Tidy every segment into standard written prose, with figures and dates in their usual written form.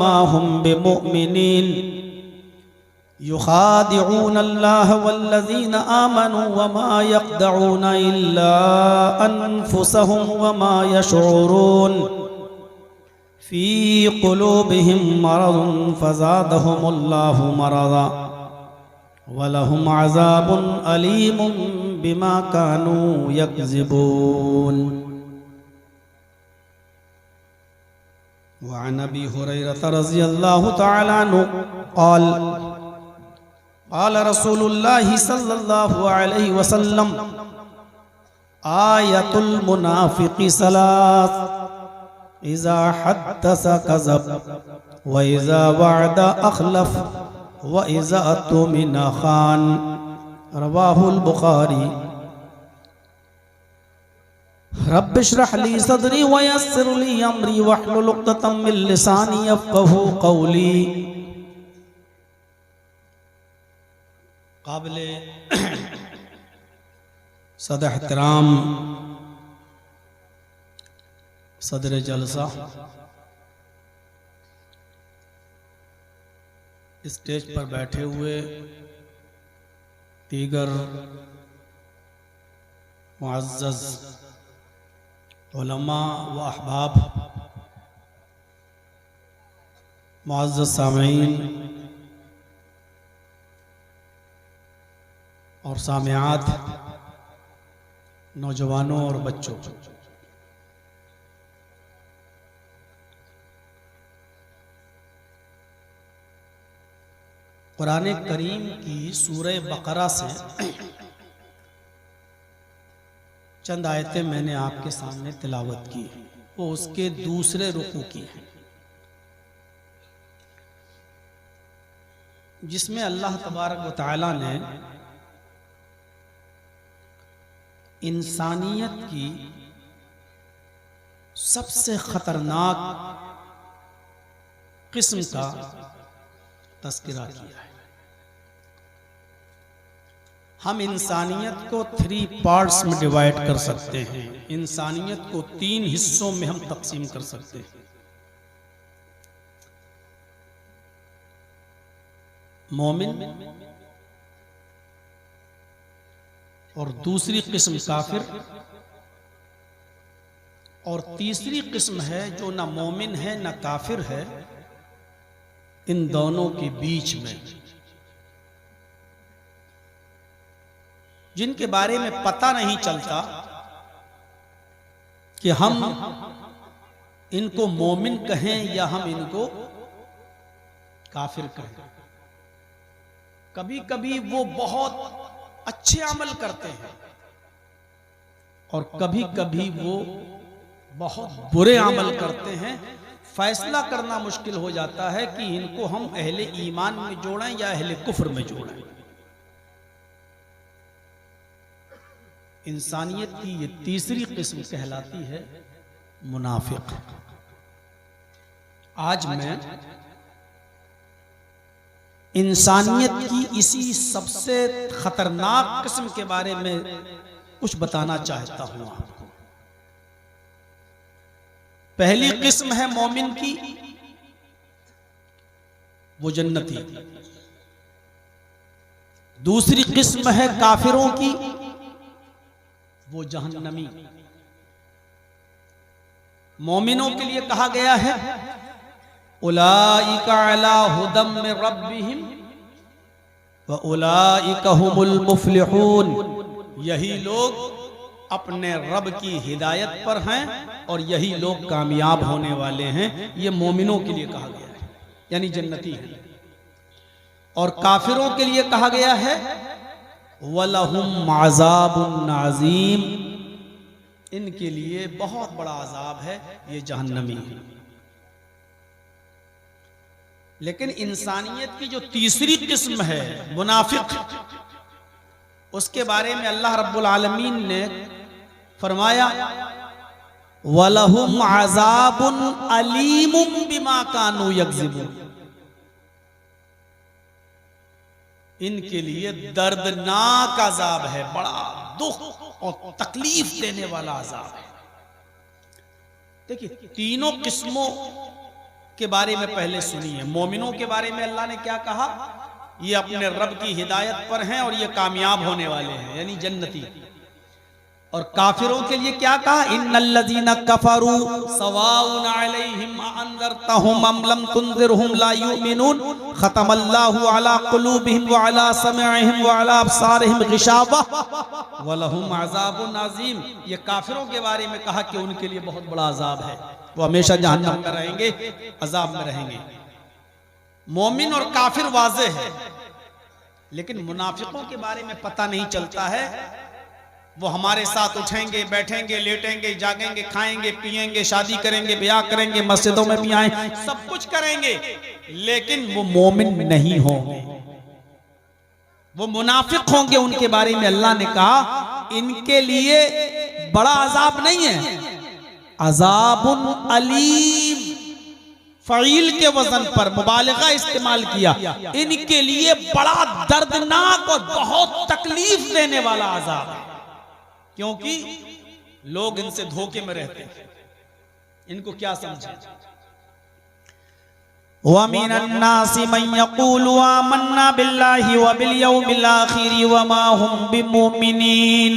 वमा हुम बिमुमिनीन युखादिऊन अल्लाह वल्लज़ीना आमनू वमा यख्दऊन इल्ला अनफुसहुम वमा यशऊरून फ़ी क़ुलूबिहिम मरज़ुन फ़ज़ादहुमुल्लाहु मरज़ा वलहुम अज़ाबुन अलीमुन बिमा कानू यक्ज़िबून। वअन अबी हुरैरह रज़ियल्लाहु तआला अन्हु क़ाल क़ाल रसूलुल्लाहि सल्लल्लाहु अलैहि वसल्लम आयतुल मुनाफ़िक़ि सलास इज़ा हद्दस कज़ब व इज़ा वअदा अख़लफ़ व इज़ा अतुमिना ख़ान। रवाहुल बुख़ारी। रब्बिश्रह ली सदरी व यस्सिर ली अमरी वहलुल उक़्दतम मिन लिसानी यफ़क़हू क़ौली। काबिले सद एहतराम सदर जलसा, स्टेज पर बैठे हुए दीगर मुअज़्ज़ज़ उलमा व अहबाब, मुअज़्ज़ज़ सामीईन और सामिआत, नौजवानों और बच्चों, कुरान करीम की सूरह बकरा से चंद आयतें मैंने आपके सामने तिलावत की, वो उसके दूसरे रुकू की है, जिसमें अल्लाह तबारक व तआला ने इंसानियत की सबसे खतरनाक किस्म का तस्करा किया है। हम इंसानियत को 3 पार्ट्स में डिवाइड कर सकते हैं। इंसानियत को 3 हिस्सों में हम तकसीम कर सकते हैं। मोमिन और दूसरी किस्म काफिर, और तीसरी किस्म है जो ना मोमिन है ना काफिर है, इन दोनों के बीच में, जिनके बारे में पता नहीं चलता कि हम इनको मोमिन कहें या हम इनको काफिर कहें। कभी कभी वो बहुत अच्छे अमल करते हैं और कभी कभी वो बहुत बुरे अमल करते हैं। फैसला करना मुश्किल हो जाता है कि इनको हम अहले ईमान में जोड़ें या अहले कुफ्र में जोड़ें। इंसानियत की ये तीसरी किस्म कहलाती है मुनाफिक। आज मैं इंसानियत की इसी सबसे खतरनाक किस्म के बारे में कुछ बताना चाहता हूं आपको। पहली किस्म है मोमिन की, वो जन्नती। दूसरी किस्म है काफिरों की, वो जहन्नमी। मोमिनों के लिए कहा गया है उलाइका अला हुदम मिन रब्बिहिम व उलाइका हुमुल मुफ्लिहून। यही लोग अपने रब की हिदायत पर हैं और यही लोग कामयाब होने वाले हैं। ये मोमिनों के लिए कहा गया है, यानी जन्नती है। और काफिरों के लिए कहा गया है वलहुम अज़ाबुन अज़ीम। इनके लिए बहुत बड़ा अजाब है, ये जहन्नमी है। लेकिन इंसानियत की जो तीसरी किस्म है मुनाफिक, उसके बारे में अल्लाह रब्बुल आलमीन ने फरमाया वलहुम अज़ाबुन अलीमुम बिमा कानू यक्ज़िबून। इनके लिए दर्दनाक अजाब है, बड़ा दुख और तकलीफ देने वाला अजाब है। देखिए, तीनों किस्मों के बारे में पहले सुनिए। मोमिनों के बारे में अल्लाह ने क्या कहा? ये अपने रब की हिदायत पर हैं और ये कामयाब होने वाले हैं, यानी जन्नती। और काफिरों के लिए क्या कहा? इन्नल्लज़ीना कफरू सवाउन अलैहिम अअंज़रतहुम अम लम तुनज़िरहुम ला युमिनून खतमल्लाहु अला कुलूबिहिम व अला समइहिम व अला अब्सारिहिम गिशावा व लहुम अज़ाबुन अज़ीम। ये काफिरों के बारे में कहा कि उनके लिए बहुत बड़ा अजाब है, वो हमेशा जहन्नम में रहेंगे, अजाब में रहेंगे। मोमिन और काफिर वाज़े है, लेकिन मुनाफिकों के बारे में पता नहीं चलता है। वो हमारे साथ उठेंगे, बैठेंगे, लेटेंगे, जागेंगे, खाएंगे, पिएंगे, शादी करेंगे, ब्याह करेंगे, मस्जिदों में भी आए, सब कुछ करेंगे, लेकिन वो मोमिन नहीं होंगे, वो मुनाफिक होंगे। उनके बारे में अल्लाह ने कहा इनके लिए बड़ा अजाब नहीं है, अजाबुन अलीम। फ़ईल के वजन पर मुबालगा इस्तेमाल किया। इनके लिए बड़ा दर्दनाक और बहुत तकलीफ देने वाला अजाब है, क्योंकि लोग इनसे धोखे में रहते हैं। इनको क्या समझे? व मिनन नासि मन यक़ूलु आमन्ना बिल्लाहि व बिल यौमिल आखिर व मा हुम बिमुमिनीन।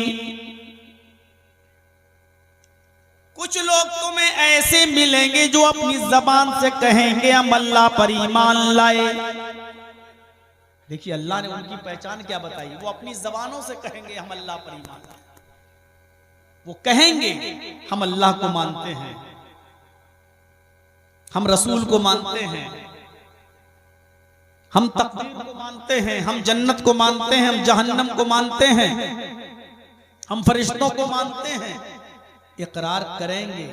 कुछ लोग तुम्हें ऐसे मिलेंगे जो अपनी जबान से कहेंगे हम अल्लाह पर ईमान लाए। देखिए अल्लाह ने उनकी पहचान क्या बताई, वो अपनी जबानों से कहेंगे हम अल्लाह पर ईमान लाए। वो कहेंगे हम अल्लाह को मानते हैं, हम रसूल को मानते हैं, हम तकदीर को मानते हैं, हम जन्नत को मानते हैं, हम जहन्नम को मानते हैं, हम फरिश्तों को मानते हैं। इकरार करेंगे।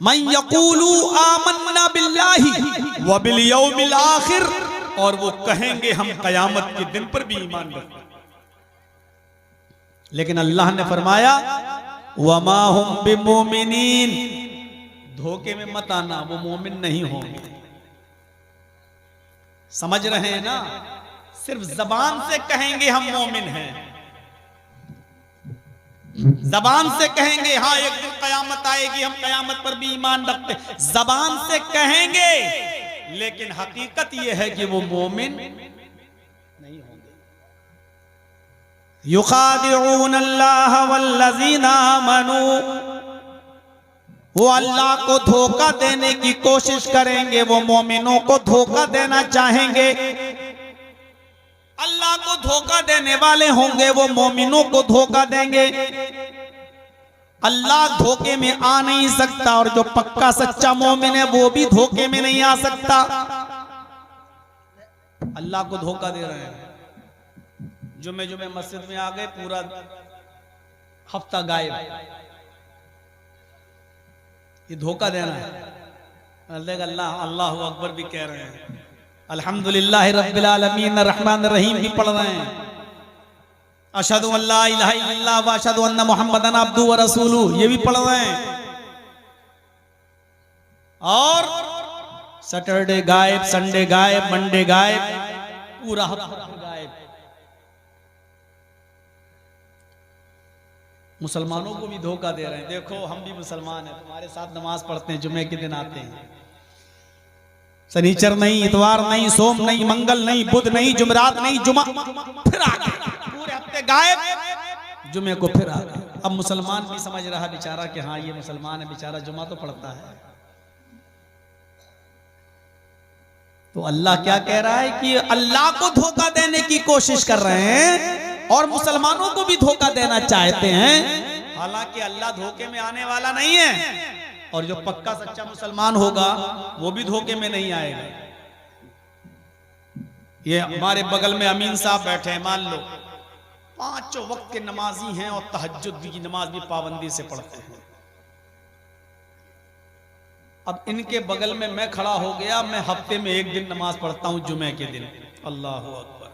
मन यक़ूलु आमन्ना बिल्लाहि व बिल यौमिल आखिर, और वो कहेंगे हम कयामत के दिन पर भी ईमान रखते हैं। लेकिन अल्लाह ने फरमाया वमा हुम बिमुमिनीन, धोखे में मत आना, वो मोमिन नहीं होंगे। समझ रहे हैं ना? सिर्फ जबान से कहेंगे हम मोमिन हैं, जबान से कहेंगे हाँ एक दिन कयामत आएगी, हम कयामत पर भी ईमान रखते, जबान से कहेंगे, लेकिन हकीकत यह है कि वो मोमिन नहीं होंगे। युखादिऊन अल्लाह वल्लज़ीना आमनू, वो अल्लाह को धोखा देने की कोशिश करेंगे, वो मोमिनों को धोखा देना चाहेंगे। अल्लाह को धोखा देने वाले होंगे, वो मोमिनों को धोखा देंगे। अल्लाह धोखे में आ नहीं सकता, और जो पक्का सच्चा मोमिन है वो भी धोखे में नहीं आ सकता। अल्लाह को धोखा दे रहे हैं। जुमे जुमे मस्जिद में आ गए, पूरा हफ्ता गायब, ये धोखा देना है। अल्लाह अल्लाहु अकबर भी कह रहे हैं, अल्हम्दुलिल्लाह रब्बिल आलमीन रहमान रहीम भी पढ़ रहे हैं, अशहदु अल्ला इलाहा इल्लल्लाह व अशहदु अन्ना मुहम्मदन अब्दुहु व रसूलुहु ये भी पढ़ रहे हैं। और सैटरडे गायब, संडे गायब, मंडे गायब, पूरा हफ्ता गायब। मुसलमानों को भी धोखा दे रहे हैं। देखो हम भी मुसलमान हैं, तुम्हारे साथ नमाज पढ़ते हैं, जुमे के दिन आते हैं, शनिचर नहीं, इतवार नहीं, सोम नहीं, मंगल नहीं, बुध नहीं, जुमरात नहीं, जुमा, फिर आ गए, पूरे हफ्ते गायब, जुमे को फिर आ गए। अब मुसलमान भी समझ रहा बेचारा कि हाँ ये मुसलमान है, बेचारा जुमा तो पढ़ता है। तो अल्लाह क्या कह रहा है कि अल्लाह को धोखा देने की कोशिश कर रहे हैं और मुसलमानों को भी धोखा देना चाहते हैं। हालांकि अल्लाह धोखे में आने वाला नहीं है, और जो पक्का सच्चा मुसलमान होगा वो भी धोखे में नहीं आएगा। ये हमारे बगल में अमीन साहब बैठे हैं, मान लो 5 वक्त के नमाजी हैं और तहज्जुद की नमाज भी पाबंदी से पढ़ते हैं। अब इनके बगल में मैं खड़ा हो गया, मैं हफ्ते में 1 दिन नमाज पढ़ता हूं, जुमे के दिन, अल्लाह अकबर।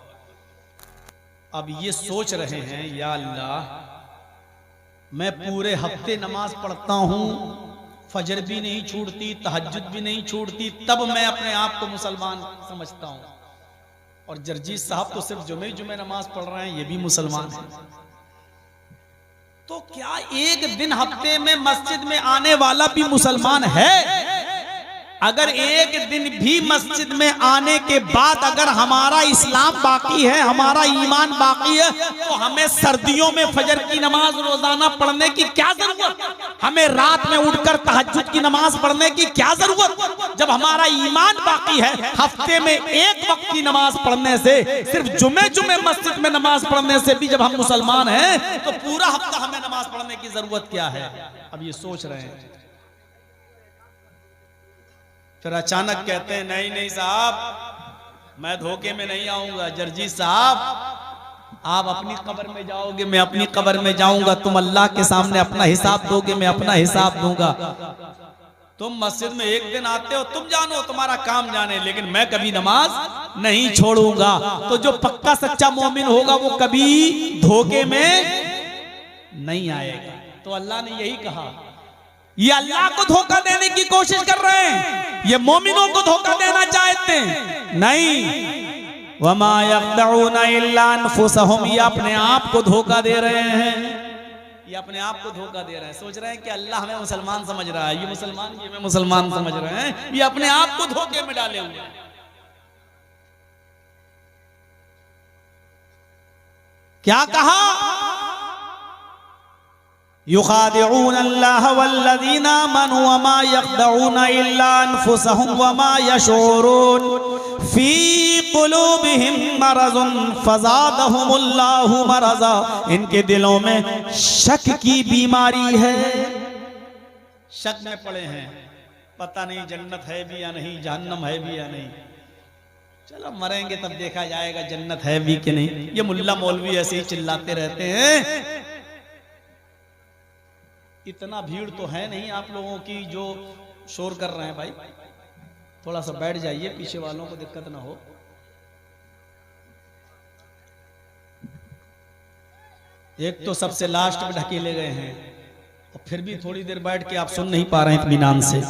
अब ये सोच रहे हैं या अल्लाह मैं पूरे हफ्ते नमाज पढ़ता हूं, फजर भी नहीं छूटती, तहज्जुद भी नहीं छूटती, तब मैं अपने आप को मुसलमान समझता हूं, और जर्जी साहब तो सिर्फ जुमे जुमे नमाज पढ़ रहे हैं, ये भी मुसलमान हैं। तो क्या एक दिन हफ्ते में मस्जिद में आने वाला भी मुसलमान है? अगर एक दिन भी मस्जिद में आने के बाद अगर हमारा इस्लाम बाकी है, हमारा ईमान बाकी है, तो हमें सर्दियों में फजर की नमाज रोजाना पढ़ने की क्या जरूरत? हमें रात में उठकर तहज्जुद की नमाज पढ़ने की क्या जरूरत? जब हमारा ईमान बाकी है, हफ्ते में एक वक्त की नमाज पढ़ने से, सिर्फ जुमे मस्जिद में नमाज पढ़ने से भी जब हम मुसलमान हैं, तो पूरा हफ्ता हमें नमाज पढ़ने की जरूरत क्या है? अब ये सोच रहे हैं। फिर अचानक कहते हैं नहीं नहीं साहब, मैं धोखे में नहीं आऊंगा। जर्जी साहब, आप अपनी कब्र में जाओगे, मैं अपनी कब्र में जाऊंगा। तुम अल्लाह के सामने अपना हिसाब दोगे, मैं अपना हिसाब दूंगा। तुम मस्जिद में एक दिन आते हो, तुम जानो, तुम्हारा काम जाने, लेकिन मैं कभी नमाज नहीं छोड़ूंगा। तो जो पक्का सच्चा मोमिन होगा वो कभी धोखे में नहीं आएगा। तो अल्लाह ने यही कहा। ये अल्लाह को धोखा देने की कोशिश कर रहे हैं, ये मोमिनों को धोखा देना चाहते हैं। नहीं, वमा यख्दऊना इल्ला अनफुसहुम, ये अपने आप को धोखा दे रहे हैं, ये अपने आप को धोखा दे रहे हैं। सोच रहे हैं कि अल्लाह हमें मुसलमान समझ रहा है, ये मुसलमान ये हमें मुसलमान समझ रहे हैं, ये अपने आप को धोखे में डाले हुए हैं। क्या कहा? युखादिऊन अल्लाह वल्लज़ीना आमनू वमा यख्दऊना इल्ला अनफुसहुम वमा यशऊरून फी कुलूबिहिम मरज़ुन फज़ादहुमुल्लाहु मरज़ा, इनके दिलों में शक की बीमारी है, शक में पड़े हैं, पता नहीं जन्नत है भी या नहीं, जहन्नम है भी या नहीं। चलो मरेंगे तब देखा जाएगा जन्नत है भी कि नहीं। ये मुल्ला मौलवी ऐसे ही चिल्लाते रहते हैं। इतना भीड़ तो है नहीं आप लोगों की जो शोर कर रहे हैं। भाई थोड़ा सा बैठ जाइए, पीछे वालों को दिक्कत ना हो। एक तो सबसे लास्ट में ढकेले गए हैं, और फिर भी थोड़ी देर बैठ के आप सुन नहीं पा रहे हैं इत्मीनान से।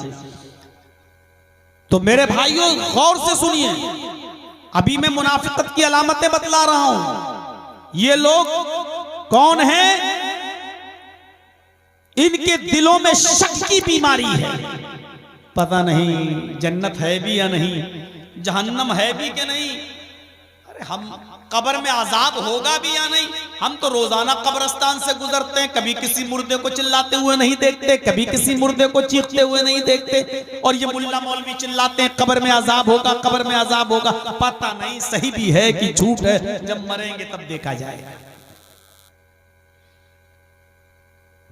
तो मेरे भाइयों गौर से सुनिए, अभी मैं मुनाफिकत की अलामतें बतला रहा हूं। ये लोग कौन हैं? इनके दिलों में शक की बीमारी है, पता नहीं जन्नत है भी या नहीं, जहन्नम है भी कि नहीं। अरे हम कब्र में अजाब होगा भी या नहीं। हम तो रोजाना कब्रिस्तान से गुजरते हैं, कभी किसी मुर्दे को चिल्लाते हुए नहीं देखते, कभी किसी मुर्दे को चीखते हुए नहीं देखते। और ये मुल्ला मौलवी चिल्लाते हैं कब्र में अजाब होगा, कब्र में अजाब होगा। पता नहीं सही भी है कि झूठ है, जब मरेंगे तब देखा जाएगा।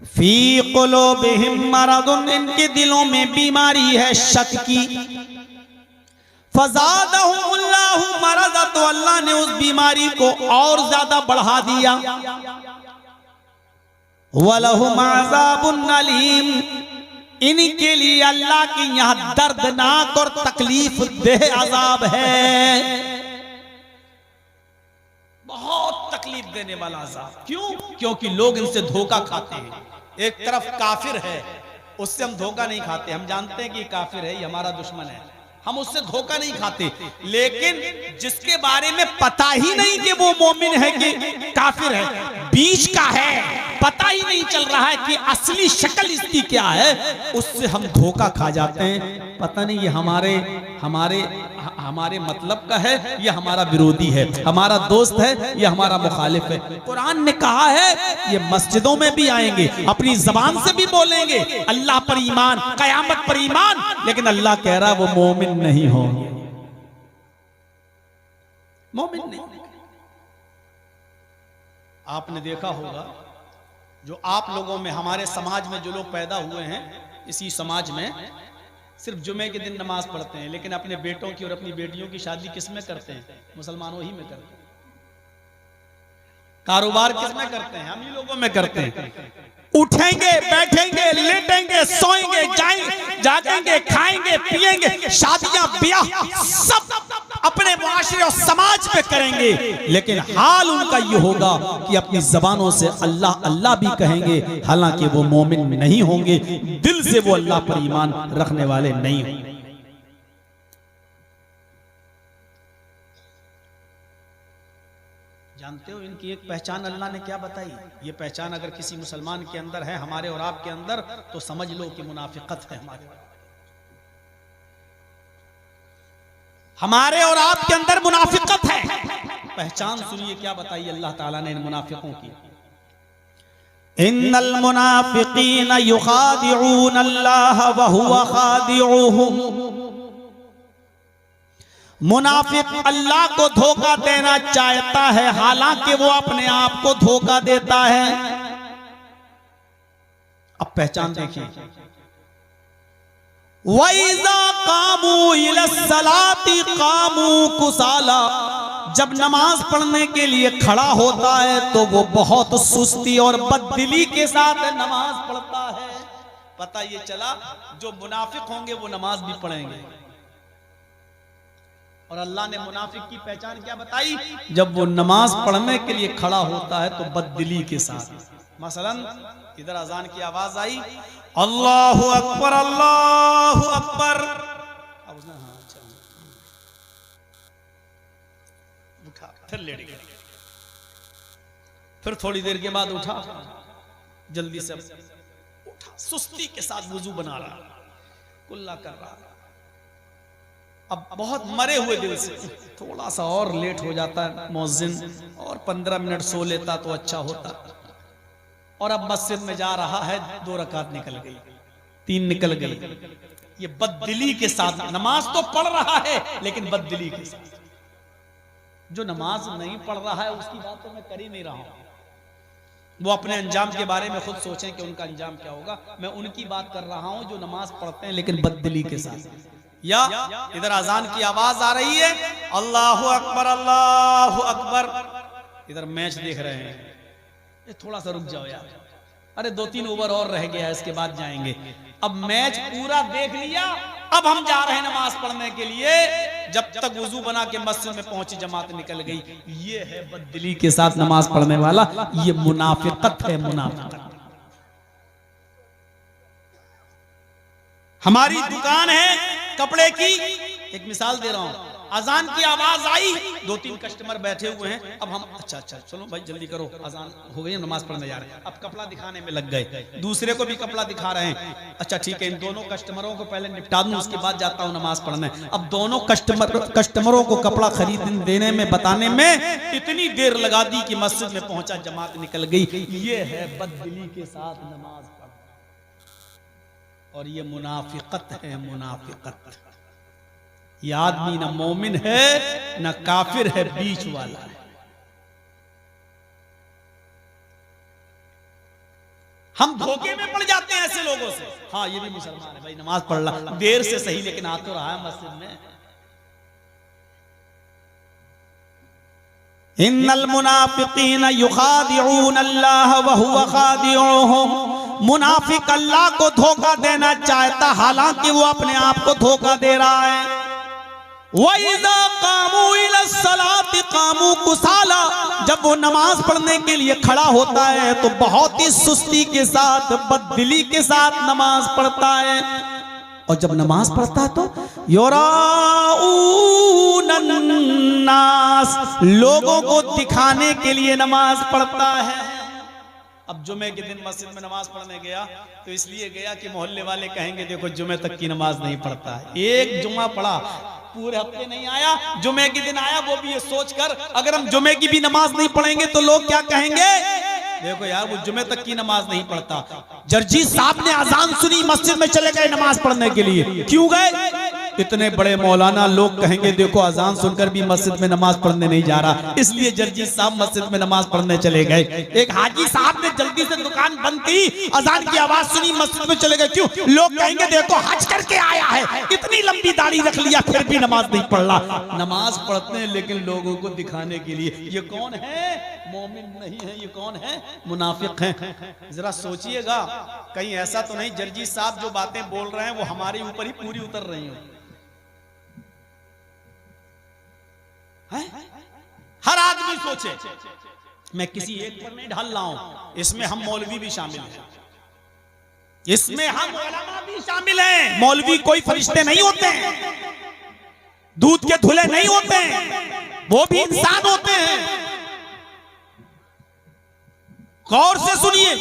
फी कुलूबिहिम मरदुन, इनके दिलों में बीमारी है शक की। फज़ादहुमुल्लाहु मरज़ा, तो अल्लाह ने उस बीमारी को और ज्यादा बढ़ा दिया। वलहुम अज़ाबुन अलीम, इनके लिए अल्लाह की यहां दर्दनाक और तकलीफ देह अजाब है, बहुत तकलीफ देने वाला अजाब। क्यों? क्योंकि लोग इनसे धोखा खाते हैं। एक तरफ काफिर है, उससे हम धोखा नहीं खाते, हम जानते हैं कि काफिर है, ये हमारा दुश्मन है, हम उससे धोखा नहीं खाते। लेकिन जिसके बारे में पता ही नहीं कि वो मोमिन है कि काफिर है, बीच का है, पता ही नहीं चल रहा है कि असली शक्ल इसकी क्या है, उससे हम धोखा खा जाते हैं। पता नहीं ये हमारे मतलब का है, ये हमारा विरोधी है, हमारा दोस्त है, ये हमारा मुखालिफ है। कुरान ने कहा है ये मस्जिदों में भी आएंगे, अपनी जबान से भी बोलेंगे अल्लाह पर ईमान, कयामत पर ईमान, लेकिन अल्लाह कह रहा वो मोमिन नहीं होंगे, मोमिन नहीं। आपने देखा होगा जो आप लोगों में, हमारे समाज में जो लोग पैदा हुए हैं, इसी समाज में सिर्फ जुमे के दिन नमाज पढ़ते हैं, लेकिन अपने बेटों की और अपनी बेटियों की शादी किस में करते हैं? मुसलमानों ही में करते हैं। कारोबार किस में करते हैं? हम ही लोगों में करते हैं। उठेंगे, बैठेंगे, लेटेंगे, सोएंगे, जागेंगे, खाएंगे, पिएंगे, शादियां ब्याह सब अपने मुआशरे और समाज पे करेंगे, लेकिन हाल उनका ये होगा कि अपनी जबानों से अल्लाह अल्लाह भी कहेंगे, हालांकि वो मोमिन नहीं होंगे, दिल से वो अल्लाह पर ईमान रखने वाले नहीं होंगे। जानते हो इनकी एक पहचान अल्लाह ने क्या बताई? ये पहचान अगर किसी मुसलमान के अंदर है, हमारे और आपके अंदर, तो समझ लो कि मुनाफिकत है हमारे। हमारे और आपके अंदर मुनाफिकत है। पहचान सुनिए क्या बताई अल्लाह ताला ने इन मुनाफिकों की। इन्नल मुनाफिकीन युखादिऊन अल्लाह व हुवा खादिऊहुम। मुनाफिक अल्लाह को धोखा देना चाहता है, हालांकि वो अपने आप को धोखा देता है। अब पहचान देखिए, वइज़ा कामू इलस्सलाति कामू कुसाला। जब नमाज पढ़ने के लिए खड़ा होता है तो वो बहुत सुस्ती और बददिली के साथ नमाज पढ़ता है। पता ये चला जो मुनाफिक होंगे वो नमाज भी पढ़ेंगे। और अल्लाह ने मुनाफिक की पहचान क्या बताई? जब वो नमाज पढ़ने के लिए खड़ा होता है तो बददिली के साथ। मसलन इधर अजान की आवाज आई, अल्लाहु अकबर अल्लाहु अकबर। उठा, फिर लेट गया, फिर थोड़ी देर के बाद उठा, जल्दी से उठा, सुस्ती के साथ वुजू बना रहा, कुल्ला कर रहा। अब बहुत मरे हुए दिल से थोड़ा सा और लेट हो जाता है मुअज्जिन, और 15 मिनट सो लेता तो अच्छा होता। और अब मस्जिद में जा रहा है, 2 रकात निकल गई, 3 निकल गई। ये बददिली के साथ नमाज तो पढ़ रहा है लेकिन बददिली के साथ। जो नमाज नहीं पढ़ रहा है उसकी बात तो मैं कर ही नहीं रहा हूं। वो अपने अंजाम के बारे में खुद सोचें कि उनका अंजाम क्या होगा। मैं उनकी बात कर रहा हूं जो नमाज पढ़ते हैं लेकिन बददिली के साथ। या इधर अजान की आवाज आ रही है, अल्लाहु अकबर अल्लाहु अकबर, इधर मैच देख रहे हैं, ये थोड़ा सा रुक जाओ यार, अरे 2-3 ओवर और रह गया, इसके बाद जाएंगे। अब मैच पूरा देख लिया, अब हम जा रहे हैं नमाज पढ़ने के लिए। जब तक वुजू बना के मस्जिद में पहुंची जमात निकल गई। ये है बददिली के साथ नमाज पढ़ने वाला, ये मुनाफिकत है, मुनाफिकत। हमारी दुकान है कपड़े की, एक मिसाल दे रहा हूं, अजान की आवाज आई, 2-3 कस्टमर बैठे हुए हैं। अब हम अच्छा चलो भाई जल्दी करो, अजान हो गई, हम नमाज पढ़ने जा रहे हैं। अब कपड़ा दिखाने में लग गए, दूसरे को भी कपड़ा दिखा रहे हैं। अच्छा ठीक है, इन दोनों कस्टमरों को पहले निपटा दूं, उसके बाद जाता हूं नमाज पढ़ने। अब दोनों कस्टमरों को कपड़ा खरीद देने में, बताने में इतनी देर लगा दी कि मस्जिद में पहुंचा, जमात निकल गई। ये है बददिली के साथ नमाज पढ़ना, और ये मुनाफिकत है, मुनाफिकत। ये आदमी न मोमिन है न काफिर है, बीच वाला है। हम धोखे में पड़ जाते हैं ऐसे लोगों से। हाँ ये भी मुसलमान है भाई, नमाज पढ़ रहा, देर से सही लेकिन आ तो रहा है मस्जिद में। इन्नल मुनाफिकीन युखादिऊन अल्लाह व हुवा खादिऊहुम। मुनाफिक अल्लाह को धोखा देना चाहता, हालांकि वो अपने आप को धोखा दे रहा है। वइज़ा कामू इलस्सलाति कामू कुसाला। जब वो नमाज पढ़ने के लिए खड़ा होता है तो बहुत ही सुस्ती के साथ, बददिली के साथ नमाज पढ़ता है। और जब नमाज पढ़ता है तो युराऊन अन्नास, लोगों को दिखाने के लिए नमाज पढ़ता है। अब जुमे के दिन मस्जिद में नमाज पढ़ने गया तो इसलिए गया कि मोहल्ले वाले कहेंगे देखो जुमे तक की नमाज नहीं पढ़ता है। एक जुमा पढ़ा, पूरे हफ्ते नहीं आया, जुमे के दिन आया, वो भी ये सोचकर अगर हम जुमे की भी नमाज नहीं पढ़ेंगे तो लोग क्या कहेंगे, देखो यार वो जुमे तक की नमाज नहीं पढ़ता। जर्जी साहब ने अजान सुनी, मस्जिद में चले गए नमाज पढ़ने के लिए। क्यों गए? इतने बड़े मौलाना, लोग कहेंगे देखो अजान सुनकर भी मस्जिद में नमाज पढ़ने नहीं जा रहा, इसलिए जर्जी साहब मस्जिद में नमाज पढ़ने चले गए। एक हाजी साहब ने जल्दी से दुकान बंद की, अजान की आवाज सुनी, मस्जिद में चले गए। क्यों? लोग कहेंगे देखो हज करके आया है, इतनी लंबी दाढ़ी रख लिया फिर भी नमाज नहीं पढ़ रहा। नमाज पढ़ते हैं लेकिन लोगों को दिखाने के लिए। ये कौन है? मोमिन नहीं है। ये कौन है? मुनाफिक है। जरा सोचिएगा कहीं ऐसा तो नहीं जर्जी साहब जो बातें बोल रहे हैं वो हमारे ऊपर ही पूरी उतर रही हो। हर आदमी सोचे, मैं किसी एक पर नहीं ढल रहा हूं, इसमें हम मौलवी भी शामिल हैं, इसमें हम उलमा भी शामिल हैं। मौलवी कोई फरिश्ते नहीं होते हैं, दूध के धुले नहीं होते हैं, वो भी इंसान होते हैं। गौर से सुनिए,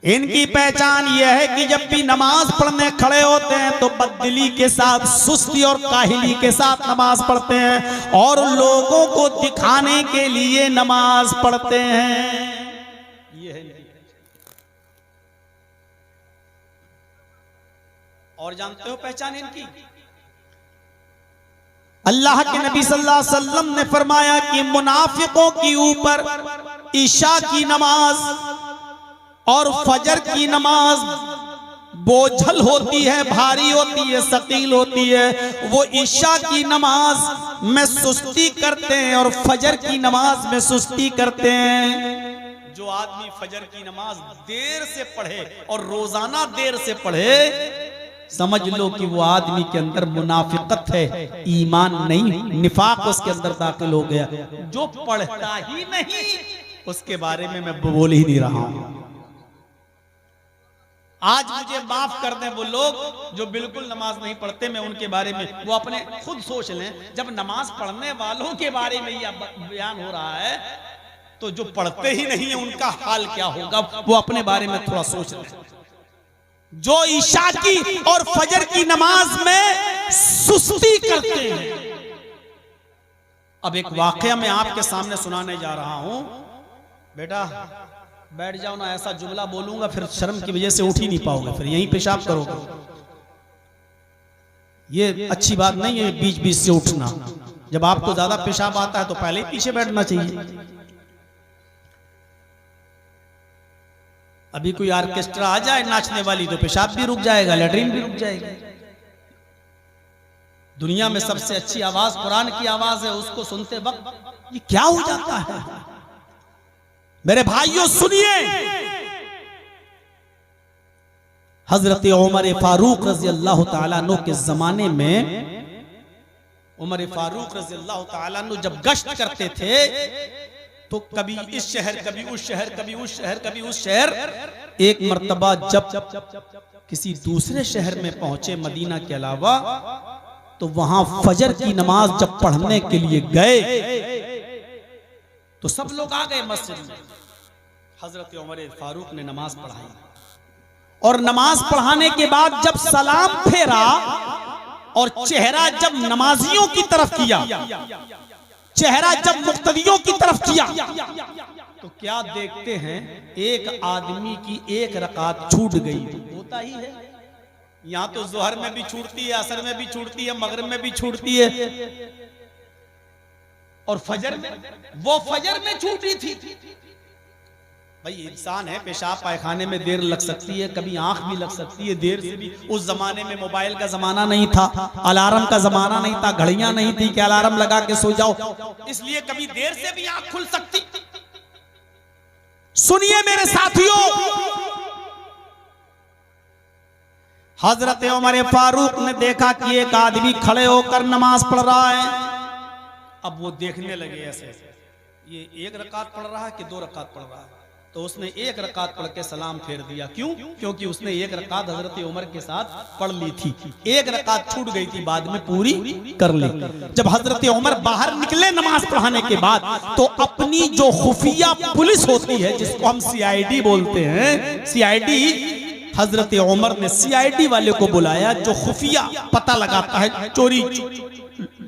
इनकी पहचान यह है कि जब भी नमाज पढ़ने खड़े होते हैं तो बददिली के साथ, सुस्ती और काहिली के साथ नमाज पढ़ते हैं और लोगों को दिखाने के लिए नमाज पढ़ते हैं। ये है। और जानते हो पहचान इनकी, अल्लाह के नबी सल्लल्लाहु अलैहि वसल्लम ने फरमाया कि मुनाफिकों के ऊपर ईशा की नमाज और फजर की नमाज बोझल होती है, भारी होती है, सकील होती है। वो ईशा की नमाज में सुस्ती करते हैं और फजर की नमाज में सुस्ती करते हैं। जो आदमी फजर की नमाज देर से पढ़े और रोजाना देर से पढ़े, समझ लो कि वो आदमी के अंदर मुनाफिकत है, ईमान नहीं, निफाक उसके अंदर दाखिल हो गया। जो पढ़ता ही नहीं उसके बारे में मैं बोल ही नहीं रहा हूं। आज मुझे माफ कर दें वो लोग जो बिल्कुल नमाज नहीं पढ़ते, मैं उनके बारे में, वो अपने खुद सोच लें। जब नमाज पढ़ने वालों के बारे में यह बयान हो रहा है तो जो पढ़ते ही नहीं है उनका हाल क्या होगा, वो अपने बारे में थोड़ा सोच लें। जो ईशा की और फजर की नमाज में सुस्ती करते हैं। अब एक वाकया मैं आपके सामने सुनाने जा रहा हूं। बेटा बैठ जाओ ना, ऐसा जुमला बोलूंगा फिर शर्म की वजह से उठ ही नहीं पाओगे, फिर यहीं पेशाब करोगे। ये अच्छी बात नहीं है बीच बीच से उठना। जब आपको ज्यादा पेशाब आता है तो पहले ही पीछे बैठना चाहिए। अभी कोई ऑर्केस्ट्रा आ जाए नाचने वाली तो पेशाब भी रुक जाएगा, लैट्रिन भी रुक जाएगी। दुनिया में सबसे अच्छी आवाज कुरान की आवाज है, उसको सुनते वक्त ये क्या हो जाता है। मेरे भाइयों सुनिए, हजरत उमर फारूक रजी अल्लाह तआला अन्हु के जमाने में, उमर फारूक रजी अल्लाह तआला अन्हु जब गश्त करते थे तो कभी इस शहर, कभी उस शहर, कभी उस शहर, कभी उस शहर। एक मर्तबा जब किसी दूसरे शहर में पहुंचे मदीना के अलावा, तो वहां फजर की नमाज जब पढ़ने के लिए गए तो सब लोग आ गए मस्जिद में। हजरत उमर फारूक ने नमाज पढ़ाई और नमाज पढ़ाने के बाद जब सलाम फेरा और चेहरा जब नमाजियों की तरफ किया, चेहरा जब मुक्तदियों की तरफ किया, तो क्या देखते हैं, एक आदमी की एक रकात छूट गई। होता ही है, यहां तो जोहर में भी छूटती है, असर में भी छूटती है, मगरिब में भी छूटती है, और फजर में, वो फजर में छूटी थी। भाई इंसान है, पेशाब पायखाने में देर लग सकती है, कभी आंख भी लग सकती है देर से भी। उस जमाने में मोबाइल का जमाना नहीं था, अलार्म का जमाना नहीं था, घड़ियां नहीं थी कि अलार्म लगा के सो जाओ, इसलिए कभी देर से भी आंख खुल सकती। सुनिए मेरे साथियों, हजरत उमर फारूक ने देखा कि एक आदमी खड़े होकर नमाज पढ़ रहा है। अब वो देखने लगे ऐसे, ये एक रकात पढ़ रहा है कि दो रकात पढ़ रहा है। तो उसने एक रकात पढ़ के सलाम फेर दिया। क्यों? क्योंकि उसने एक रकात हजरत उमर के साथ पढ़ ली थी, एक रकात छूट गई थी, बाद में पूरी कर ली। जब हजरत उमर बाहर निकले नमाज पढ़ाने के बाद, तो अपनी जो खुफिया पुलिस होती है, जिसको हम सीआईडी बोलते हैं, सीआईडी, हजरत उमर ने सीआईडी वाले को बुलाया जो खुफिया पता लगाता है, चोरी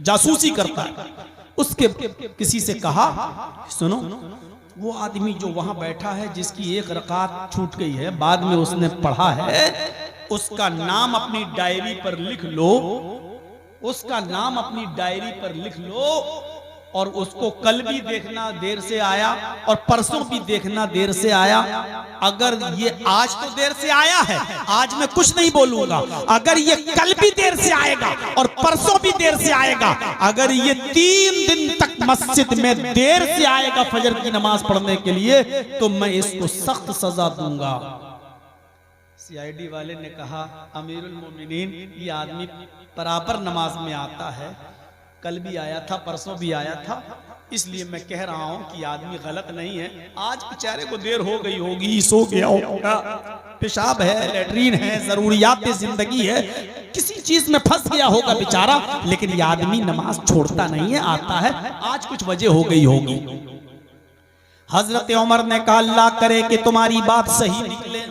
जासूसी करता है। उसके किसी से कहा, सुनो, वो आदमी जो वहां बैठा है जिसकी एक रकात छूट गई है, बाद में उसने पढ़ा है, उसका नाम अपनी डायरी पर लिख लो, उसका नाम अपनी डायरी पर लिख लो, और उसको कल भी देखना देर से आया और परसों भी देखना देर से आया। अगर ये आज तो देर से आया है, आज मैं कुछ नहीं बोलूंगा, अगर ये कल भी देर से आएगा और परसों भी देर से आएगा, अगर ये 3 दिन तक मस्जिद में देर से आएगा फजर की नमाज पढ़ने के लिए, तो मैं इसको सख्त सजा दूंगा। सीआईडी वाले ने कहा, अमीरुल मोमिनीन, ये आदमी बराबर नमाज में आता है, कल भी आया था, परसों भी आया था, इसलिए मैं कह रहा हूं कि आदमी गलत नहीं है। आज बेचारे को देर हो गई होगी, सो गया होगा, पेशाब है, लैट्रीन है, जरूरियात जिंदगी है, किसी चीज में फंस गया होगा बेचारा, लेकिन ये आदमी नमाज छोड़ता नहीं है, आता है, आज कुछ वजह हो गई होगी। हजरत उमर ने कहा, अल्लाह करे कि तुम्हारी बात सही निकले।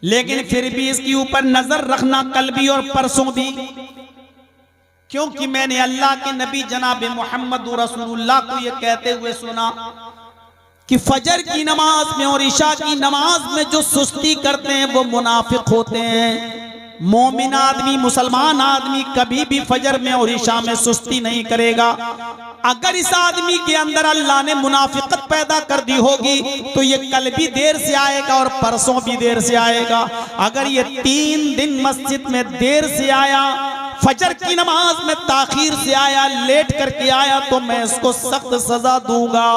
लेकिन फिर भी इसके ऊपर नजर रखना कल भी और परसों भी, क्योंकि मैंने अल्लाह के नबी जनाब मोहम्मद रसूलुल्लाह को यह कहते हुए सुना कि फजर की नमाज में और इशा की नमाज में जो सुस्ती करते हैं वो मुनाफिक होते हैं। मोमिन आदमी, मुसलमान आदमी कभी भी फजर में और इशा में सुस्ती नहीं करेगा। अगर इस आदमी के अंदर अल्लाह ने मुनाफिकत पैदा कर दी होगी तो ये कल भी देर से आएगा और परसों भी देर से आएगा। अगर ये 3 दिन मस्जिद में देर से आया, फजर की नमाज में ताखीर से आया, लेट करके आया, तो मैं इसको सख्त सजा दूंगा।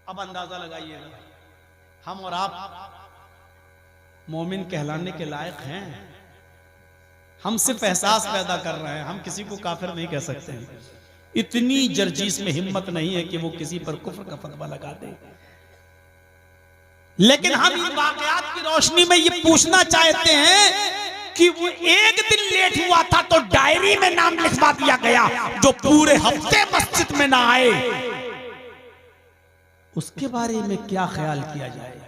अब अंदाजा लगाइएगा, हम और आप मोमिन कहलाने के लायक हैं। हम सिर्फ एहसास पैदा कर रहे हैं, हम किसी को काफिर नहीं कह सकते हैं। इतनी जर्जीस में हिम्मत नहीं है कि वो किसी पर कुफ्र का फतवा लगा दे। लेकिन हम इन वाकयात की रोशनी में ये पूछना चाहते हैं कि वो एक दिन लेट हुआ था तो डायरी में नाम लिखवा दिया गया, जो पूरे हफ्ते मस्जिद में ना आए, उसके बारे में क्या ख्याल किया जाए।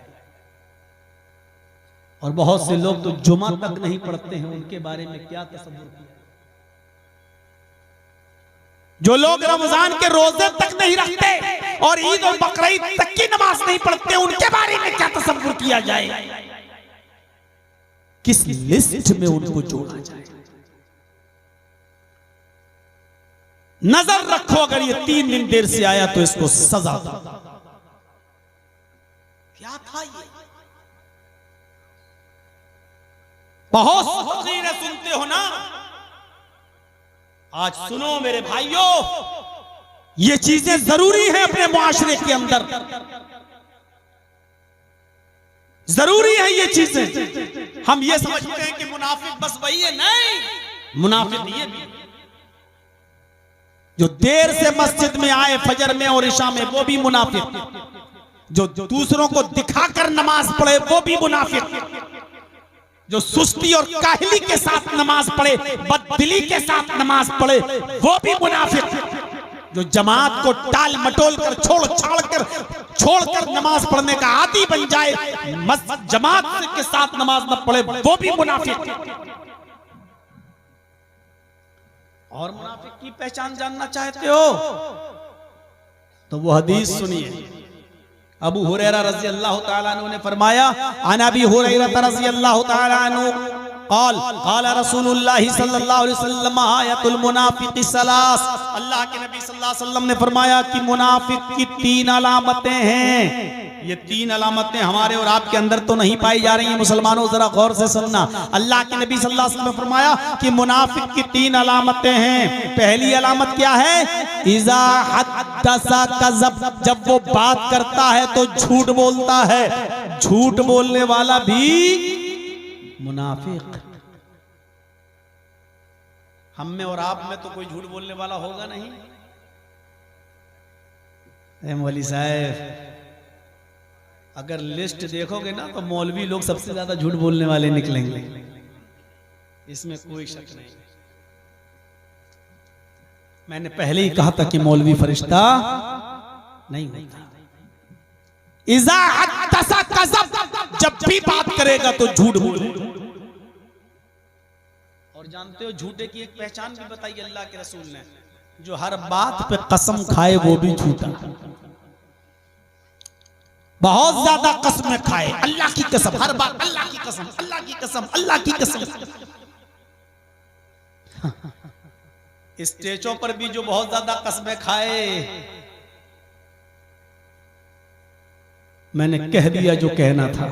और बहुत से लोग तो जुमा तक नहीं पढ़ते हैं, उनके बारे में क्या तसव्वुर किया। जो लोग रमजान के रोजे तक नहीं रखते और ईद और बकरीद तक की नमाज नहीं पढ़ते, उनके बारे में क्या तसव्वुर किया जाए, किस लिस्ट में उनको जोड़ा जाए। नजर रखो, अगर ये 3 दिन देर से आया तो इसको सजा दो। क्या था ये? बहुत तकरीरें सुनते हो ना, आज सुनो मेरे भाइयों, ये चीजें जरूरी है अपने मुआशरे के अंदर, जरूरी है ये चीजें। हम ये समझते हैं कि मुनाफिक बस वही है, नहीं, मुनाफिक ये भी जो देर से मस्जिद में आए फजर में और इशा में, वो भी मुनाफिक। जो दूसरों को दिखाकर नमाज पढ़े, वो भी मुनाफिक। जो सुस्ती और काहली के साथ नमाज पढ़े, बददिली के साथ नमाज पढ़े, वो भी मुनाफिक। जो जमात को टाल मटोल कर छोड़कर नमाज पढ़ने का आदी बन जाए, जमात के साथ नमाज न पढ़े, वो भी मुनाफिक। और मुनाफिक की पहचान जानना चाहते हो तो वो हदीस सुनिए। अबू हुरैरा रज़ी अल्लाह तआला अन्हु ने फरमाया, अन अबी हुरैरा रज़ी अल्लाह तआला अन्हु क़ाल क़ाल रसूलुल्लाह सल्लल्लाहु अलैहि वसल्लम आयतुल मुनाफिक़ि सलास। अल्लाह के नबी सल्लल्लाहु अलैहि वसल्लम ने फरमाया कि मुनाफिक की 3 अलामतें हैं। ये 3 अलामतें हमारे और आपके अंदर तो नहीं पाई जा रही हैं। मुसलमानों जरा गौर से सुनना। अल्लाह के नबी सल्लल्लाहु अलैहि वसल्लम ने फरमाया कि मुनाफिक की 3 अलामतें हैं। पहली अलामत क्या है? इज़ा हद्दसा कज़ब, जब वो बात करता है तो झूठ बोलता है। झूठ बोलने वाला भी मुनाफिक। हम में और आप में तो कोई झूठ बोलने वाला होगा नहीं। मौलवी साहब, अगर लिस्ट देखोगे ना तो मौलवी लोग सबसे ज्यादा झूठ बोलने वाले निकलेंगे, इसमें कोई शक नहीं। मैंने पहले ही कहा था कि मौलवी फरिश्ता नहीं होता। इज़ा हद्दसा कज़ब, जब भी बात करेगा तो झूठ बोलेगा। और जानते हो झूठे की एक पहचान भी बताई अल्लाह के रसूल ने, जो हर बात पे कसम खाए वो भी झूठा। बहुत ज्यादा कसमें खाए, अल्लाह की कसम, हर बात अल्लाह की कसम, अल्लाह की कसम, अल्लाह की कसम। स्टेजों पर भी जो बहुत ज्यादा कसमें खाए, मैंने कह दिया जो कहना था।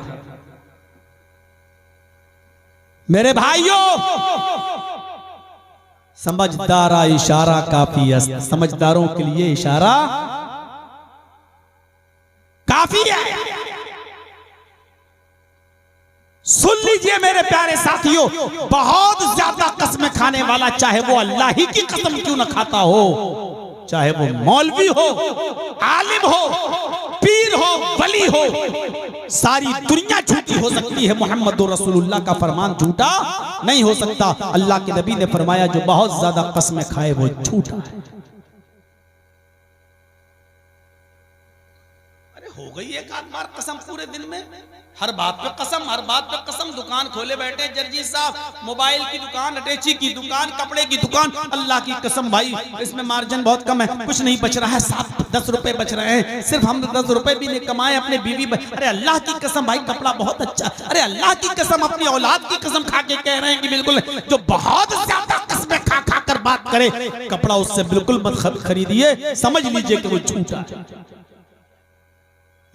मेरे भाइयों, समझदारा इशारा काफी है। समझदारों के लिए इशारा काफी है। सुन लीजिए मेरे प्यारे साथियों, बहुत ज्यादा कसमें खाने वाला, चाहे वो अल्लाह ही की कसम क्यों न खाता हो, चाहे वो मौलवी हो, आलिम हो, पीर हो, वली हो, सारी दुनिया झूठी हो सकती है, मोहम्मद रसूलुल्लाह का फरमान झूठा नहीं हो सकता। अल्लाह के नबी ने फरमाया जो बहुत ज्यादा कसमें खाए वो झूठा है। अरे हो गई एक आध बार कसम पूरे दिन में, हर बात पे कसम, हर बात पे कसम। दुकान खोले बैठे जर्जी साहब, मोबाइल की दुकान, अटैची की दुकान, कपड़े की दुकान। अल्लाह की कसम भाई इसमें मार्जिन बहुत कम है, कुछ नहीं बच रहा है, 7-10 रुपए बच रहे हैं, सिर्फ हम 10 रुपए भी नहीं कमाए अपने बीवी। अरे अल्लाह की कसम भाई कपड़ा बहुत अच्छा। अरे अल्लाह की कसम अपनी औलाद की कसम खा के कह रहे हैं कि बिल्कुल जो बहुत ज्यादा कस्में खा खा कर बात करे, कपड़ा उससे बिल्कुल मत खरीदिए, समझ लीजिए कि वो झूठा है।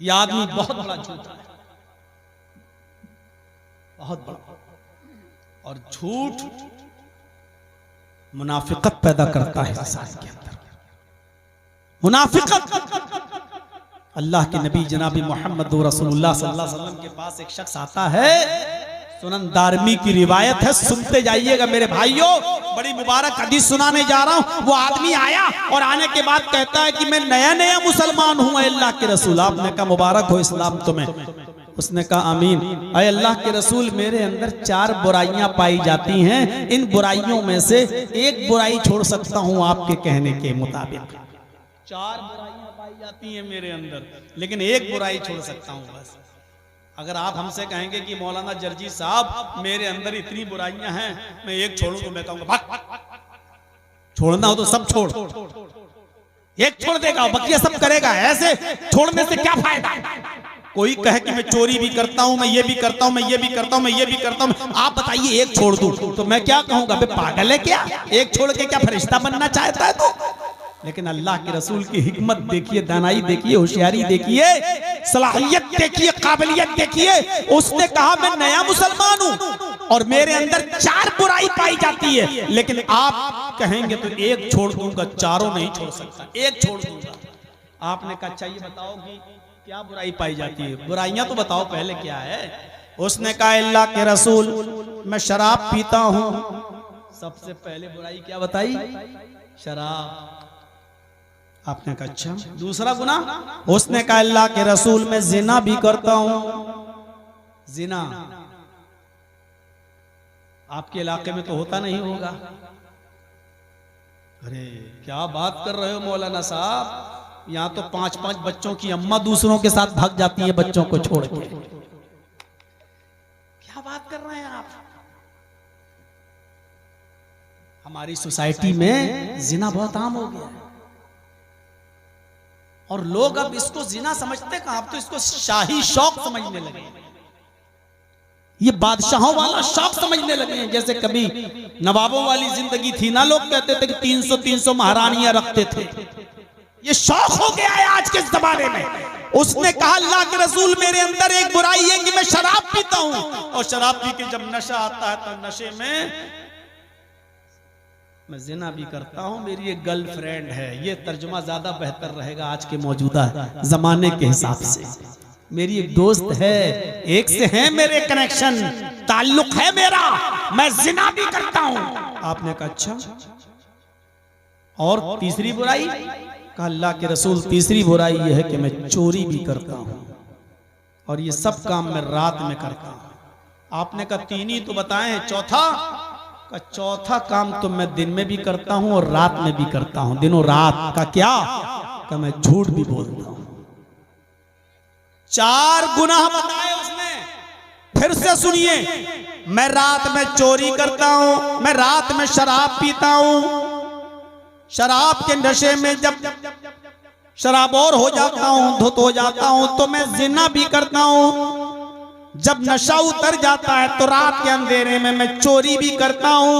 ये आदमी बहुत बड़ा झूठा है, बहुत बड़ा। और झूठ मुनाफिकत पैदा करता है इंसान के अंदर, मुनाफिकत। अल्लाह के नबी जनाबी मोहम्मद रसूलुल्लाह सल्लल्लाहु अलैहि वसल्लम के पास एक शख्स आता है, सुनन दारमी की रिवायत है, सुनते जाइएगा मेरे भाइयों, बड़ी मुबारक हदीस सुनाने जा रहा हूं। वो आदमी आया और आने के बाद कहता है कि मैं नया नया मुसलमान हूं अल्लाह के रसूल। आपने कहा मुबारक हो इस्लाम तुम्हें। उसने कहा आमीन। अय अल्लाह के रसूल मेरे अंदर 4 बुराइयां पाई जाती हैं, इन बुराइयों में से एक बुराई छोड़ सकता हूं आपके कहने के मुताबिक। 4 बुराइयां पाई जाती हैं मेरे अंदर, लेकिन एक बुराई छोड़ सकता हूं बस। अगर आप हमसे कहेंगे कि मौलाना जर्जी साहब मेरे अंदर इतनी बुराइयां हैं, मैं एक छोड़ूं तो मैं कहूंगा भाग, छोड़ना हो तो सब छोड़। एक छोड़ देगा बकिया सब करेगा, ऐसे छोड़ने से क्या फायदा। कोई कहे कि मैं चोरी भी करता हूं, मैं ये भी करता हूं, मैं ये भी करता हूं, मैं ये भी करता हूं, आप बताइए एक छोड़ दूं तो मैं क्या कहूंगा, बे पागल है क्या, एक छोड़ के क्या फरिश्ता बनना चाहता है तू। लेकिन अल्लाह के रसूल की हिकमत देखिए, दानाई देखिए, होशियारी देखिए, सलाहियत देखिए, काबिलियत देखिए। उसने कहा मैं नया मुसलमान हूं और मेरे अंदर 4 बुराई पाई जाती है, लेकिन आप कहेंगे तो एक छोड़ दूंगा, चारों नहीं छोड़ सकता, एक छोड़ दूंगा। आपने कहा अच्छा ये बताओ कि क्या बुराई पाई जाती है, बुराइयां तो बताओ पहले क्या है। उसने कहा अल्लाह के रसूल मैं शराब पीता हूं। सबसे पहले बुराई क्या बताई, शराब। आपने कहा अच्छा दूसरा गुनाह। उसने कहा अल्लाह के रसूल मैं जिना भी करता हूं। जिना आपके इलाके में तो होता नहीं होगा। अरे क्या बात कर रहे हो मौलाना साहब, यहां तो 5-5 बच्चों की अम्मा दूसरों के साथ भाग जाती है बच्चों को छोड़ के। क्या बात कर रहे हैं आप। हमारी सोसाइटी में जिना बहुत आम हो गया है और लोग अब इसको जिना समझते कहां, अब तो इसको शाही शौक समझने लगे, ये बादशाहों वाला शौक समझने लगे हैं। जैसे कभी नवाबों वाली जिंदगी थी ना, लोग कहते थे कि 300-300 महारानियां रखते थे, ये शौक हो गया है आज के जमाने में। उसने कहा अल्लाह के रसूल मेरे अंदर एक बुराई है कि मैं शराब पीता हूं, और शराब पी के जब नशा आता है तो नशे में मैं जिना भी करता हूं, मेरी एक गर्लफ्रेंड है। ये तर्जुमा ज्यादा बेहतर रहेगा आज के मौजूदा जमाने के हिसाब से। मेरी एक दोस्त है, एक से है मेरे कनेक्शन, ताल्लुक है मेरा, मैं जिना भी करता हूं। आपने कहा अच्छा और तीसरी बुराई, कहा अल्लाह के रसूल तीसरी बुराई यह है कि मैं चोरी भी करता हूं और ये सब काम मैं रात में करता हूं। आपने कहा 3 ही तो बताए हैं, चौथा का चौथा काम तो मैं दिन में भी करता हूं और रात में भी करता हूं, दिनों रात का। क्या का मैं झूठ भी बोलता हूं। 4 गुनाह बताए उसने। फिर से सुनिए, मैं रात में चोरी करता हूं, मैं रात में शराब पीता हूं, शराब के नशे में जब शराबौर हो जाता हूं, धुत हो जाता हूं तो मैं जिना भी करता हूं, जब नशा उतर जाता है तो रात के अंधेरे में मैं चोरी भी करता हूं,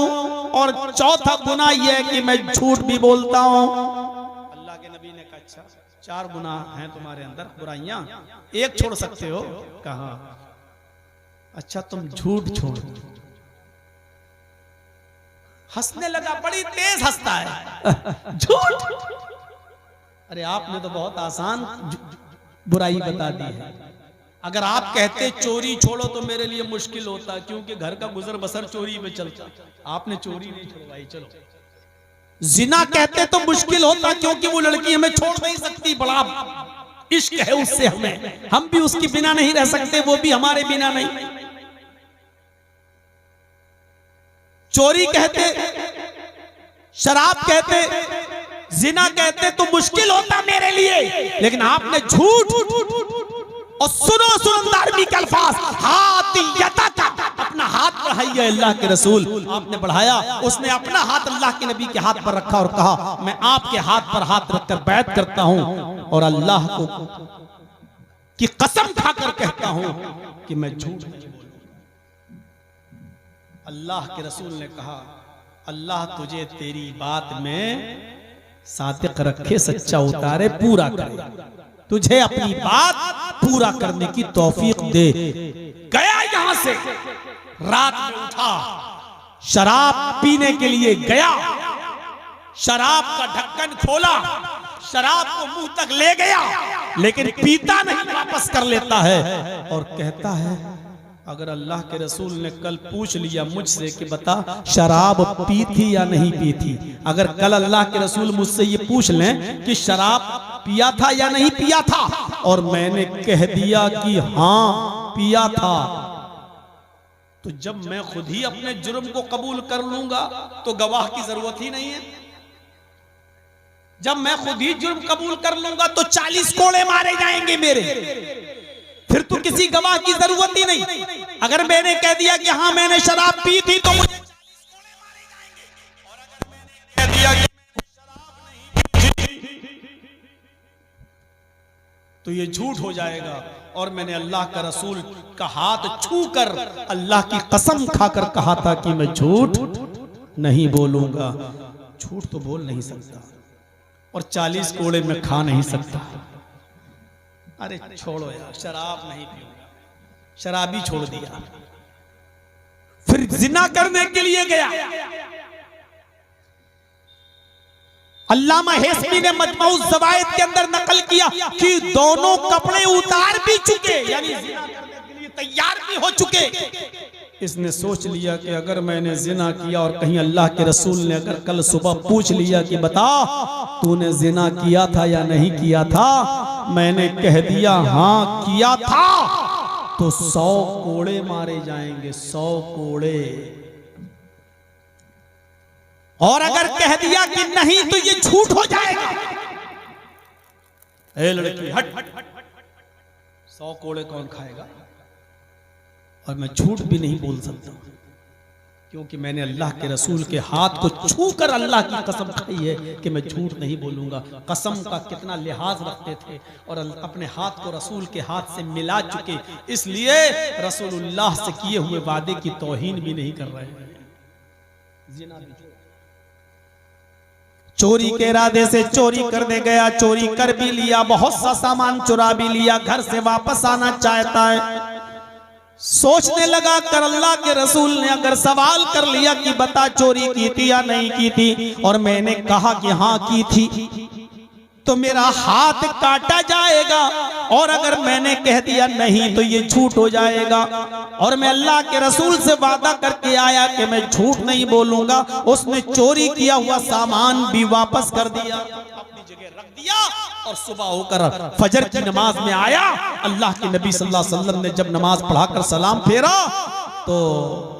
और चौथा गुनाह यह है कि मैं झूठ भी बोलता हूं। अल्लाह के नबी ने कहा अच्छा 4 गुनाह हैं तुम्हारे अंदर, बुराइयां, एक छोड़ सकते हो। कहा अच्छा तुम झूठ छोड़। हंसने लगा, बड़ी तेज हंसता है। झूठ। अरे आपने तो बहुत आसान बुराई बता दी है। अगर आप कहते चोरी छोड़ो तो मेरे लिए मुश्किल होता, क्योंकि घर का गुजर बसर चोरी में चलता। आपने चोरी नहीं छोड़वाई, चलो। जिना कहते तो मुश्किल होता, क्योंकि वो लड़की हमें छोड़ नहीं सकती, बड़ा इश्क है उससे हमें, हम भी उसके बिना नहीं रह सकते, वो भी हमारे बिना नहीं। चोरी कहते, शराब कहते, जिना कहते तो मुश्किल होता मेरे लिए, लेकिन आपने झूठ और सुनो सुनंदारमी के अल्फाज, हाथ यदक, अपना हाथ बढ़ाइए अल्लाह के रसूल। आपने बढ़ाया, उसने अपना हाथ अल्लाह के नबी के हाथ पर रखा और कहा मैं आपके हाथ पर हाथ रखकर बैत करता हूं और अल्लाह को की कसम खाकर कहता हूं कि मैं झूठ नहीं बोलूंगा। अल्लाह के रसूल ने कहा अल्लाह तुझे तेरी बात में सादिक रखे, सच्चा उतारे, पूरा करे, तुझे अपनी बात पूरा करने की तौफीक दे। गया यहां से, रात में उठा, शराब पीने के लिए गया, शराब का ढक्कन खोला, शराब को मुंह तक ले गया, लेकिन पीता नहीं, वापस कर लेता है और कहता है अगर अल्लाह के रसूल ने कल पूछ लिया मुझसे कि बता शराब पी थी या नहीं पी थी, अगर कल अल्लाह के रसूल मुझसे ये पूछ लें कि शराब पिया था या नहीं पिया था और मैंने कह दिया कि हाँ पिया था, तो जब मैं खुद ही अपने जुर्म को कबूल कर लूंगा तो गवाह की जरूरत ही नहीं है। जब मैं खुद ही जुर्म कबूल कर लूंगा तो 40 कोड़े मारे जाएंगे मेरे, फिर तो किसी गवाह की जरूरत ही नहीं। अगर मैंने कह दिया कि हाँ मैंने शराब पी थी तो मुझे 40 कोड़े मारे जाएंगे, और अगर मैंने कह दिया कि शराब नहीं पी तो ये झूठ हो जाएगा। और मैंने अल्लाह का रसूल का हाथ छूकर अल्लाह की कसम खाकर कहा था कि मैं झूठ नहीं बोलूंगा। झूठ तो बोल नहीं सकता और 40 कोड़े में खा नहीं सकता। अरे छोड़ो यार, शराब नहीं पीऊंगा, शराबी छोड़ दिया। फिर जिना करने के लिए गया। अल्लामा हेस्मी ने मजमऊज ज़वाइद के अंदर नकल किया कि दोनों कपड़े उतार भी चुके, यानी जिना करने के लिए तैयार भी हो चुके। इसने सोच लिया कि अगर मैंने जिना किया और कहीं अल्लाह के रसूल ने अगर कल सुबह पूछ लिया कि बता तूने जिना किया था या नहीं किया था, मैंने कह दिया हाँ किया था, तो 100 कोड़े मारे जाएंगे, 100 कोड़े। और अगर कह दिया कि नहीं तो ये झूठ हो जाएगा। ए लड़की हट, 100 कोड़े कौन खाएगा। और मैं झूठ भी नहीं बोल सकता क्योंकि मैंने अल्लाह के रसूल के हाथ को छूकर अल्लाह की कसम खाई है कि मैं झूठ नहीं बोलूंगा। कसम का कितना लिहाज रखते थे और अपने हाथ को रसूल के हाथ से मिला चुके, इसलिए रसूलुल्लाह से किए हुए वादे की तौहीन भी नहीं कर रहे हैं। जिना भी चोरी के इरादे से चोरी करने गया, चोरी कर भी लिया, बहुत सा सामान चुरा भी लिया, घर से वापस आना चाहता है। सोचने लगा कर अल्लाह के रसूल ने अगर सवाल कर लिया कि बता चोरी की थी या नहीं की थी, और मैंने कहा कि हाँ की थी, तो मेरा हाथ काटा जाएगा, और अगर मैंने कह दिया नहीं तो ये झूठ हो जाएगा। और मैं अल्लाह के रसूल से वादा करके आया कि मैं झूठ नहीं बोलूंगा। उसने चोरी किया हुआ सामान भी वापस कर दिया, अपनी जगह रख दिया, और सुबह होकर फजर की नमाज में आया। अल्लाह के नबी सल्लल्लाहु अलैहि वसल्लम ने जब नमाज पढ़ाकर सलाम फेरा तो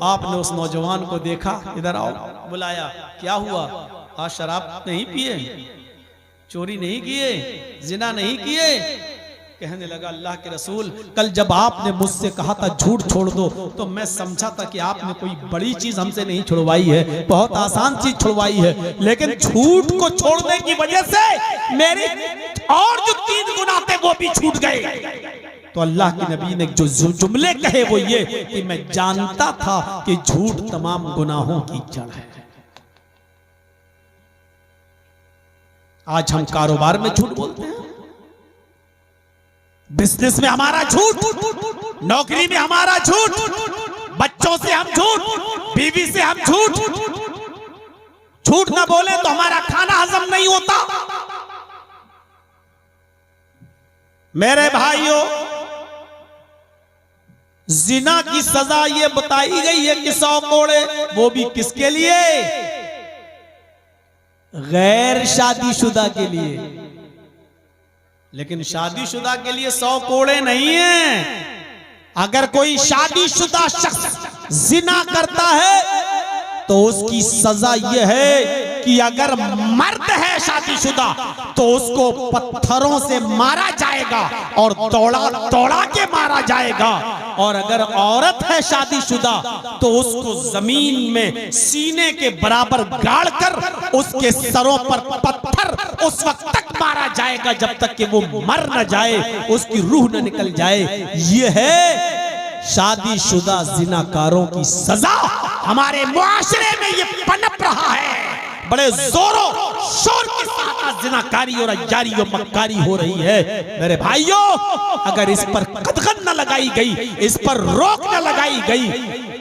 आपने उस नौजवान को देखा, इधर आओ, बुलाया, क्या हुआ, आज शराब नहीं पिए, चोरी नहीं किए, जिना नहीं किए। कहने लगा अल्लाह के रसूल कल जब आपने मुझसे कहा था झूठ छोड़ दो तो मैं समझा था कि आपने कोई बड़ी चीज हमसे नहीं छुड़वाई है, बहुत आसान चीज छुड़वाई है, लेकिन झूठ को छोड़ने की वजह से मेरी और जो 3 गुनाह थे वो भी छूट गए। तो अल्लाह के नबी ने जो जुमले कहे वो ये कि मैं जानता था कि झूठ तमाम गुनाहों की जड़ है। आज हम कारोबार में झूठ बोलते हैं, बिजनेस में हमारा झूठ, नौकरी में हमारा झूठ, बच्चों से हम झूठ, बीवी से हम झूठ। झूठ ना बोले तो हमारा खाना हजम नहीं होता। मेरे भाइयों, जिना की सजा ये बताई गई है कि 100 कोड़े, वो भी किसके लिए, गैर शादीशुदा के लिए। लेकिन शादीशुदा के लिए 100 कोड़े नहीं है। अगर कोई शादीशुदा शख्स जिना करता है तो उसकी सजा यह है कि अगर मर्द है शादीशुदा तो उसको पत्थरों से मारा जाएगा और दौड़ा दौड़ा के मारा जाएगा, और अगर औरत है शादीशुदा तो उसको जमीन में सीने के बराबर गाड़कर उसके सरों पर पत्थर उस वक्त तक मारा जाएगा जब तक कि वो मर न जाए, उसकी रूह न निकल जाए। ये है शादीशुदा जिनाकारों की सजा। हमारे मुआशरे में ये पनप रहा है, बड़े जोरों शोर के साथ जिनाकारी और अय्यारी और मक्कारी हो रही है। मेरे भाइयों, अगर इस पर कदगन न लगाई गई, इस पर रोक न लगाई गई,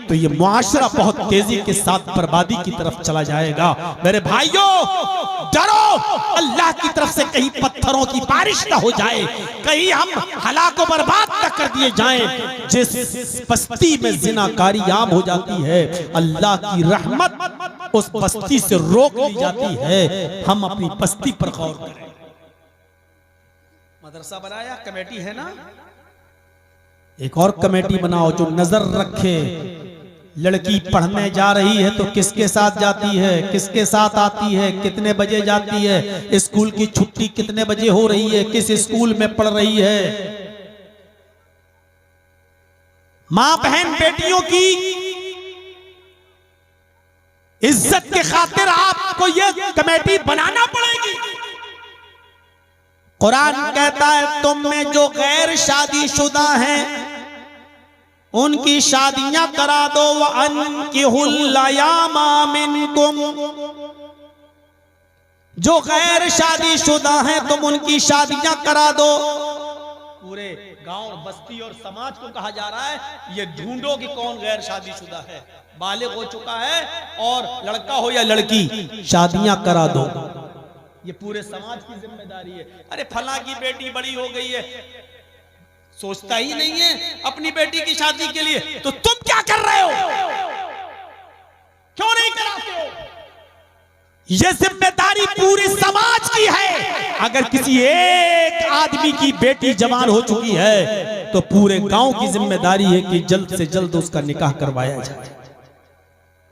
तो ये मुआशरा बहुत तेजी के साथ बर्बादी की तरफ चला जाएगा। मेरे भाइयों, डरो अल्लाह की तरफ से, कहीं पत्थरों की बारिश न हो जाए, कहीं हम हलाको बर्बाद न कर दिए जाएं। जिस बस्ती में जिनाकारी आम हो जाती है, अल्लाह की रहमत उस बस्ती से रोक ली जाती है। हम अपनी बस्ती पर गौर करें। मदरसा बनाया, कमेटी है ना, एक और कमेटी बनाओ जो नजर रखे। लड़की पढ़ने जा रही है तो किसके साथ जाती है, किसके साथ आती है, कितने बजे जाती है, स्कूल की छुट्टी कितने बजे हो रही है, किस स्कूल में पढ़ रही है। मां बहन बेटियों की इज्जत के खातिर आपको यह कमेटी बनाना पड़ेगी। कुरान कहता है तुम में जो गैर शादीशुदा हैं उनकी शादियां करा दो। वअनकिहुल अयामा मिनकुम, जो गैर शादीशुदा हैं तुम उनकी शादियां करा दो। पूरे गांव, बस्ती और समाज को कहा जा रहा है ये ढूंढो कि कौन गैर शादीशुदा है, बालिग हो चुका है और लड़का हो या लड़की, शादियां करा दो। ये पूरे समाज की जिम्मेदारी है। अरे फला की बेटी बड़ी हो गई है, सोचता ही नहीं है अपनी बेटी की शादी के लिए, तो तुम क्या कर रहे हो, क्यों नहीं कराते हो? यह जिम्मेदारी पूरे समाज की है। अगर किसी एक आदमी की बेटी जवान हो चुकी है तो पूरे गांव की जिम्मेदारी है कि जल्द से जल्द उसका निकाह करवाया जाए।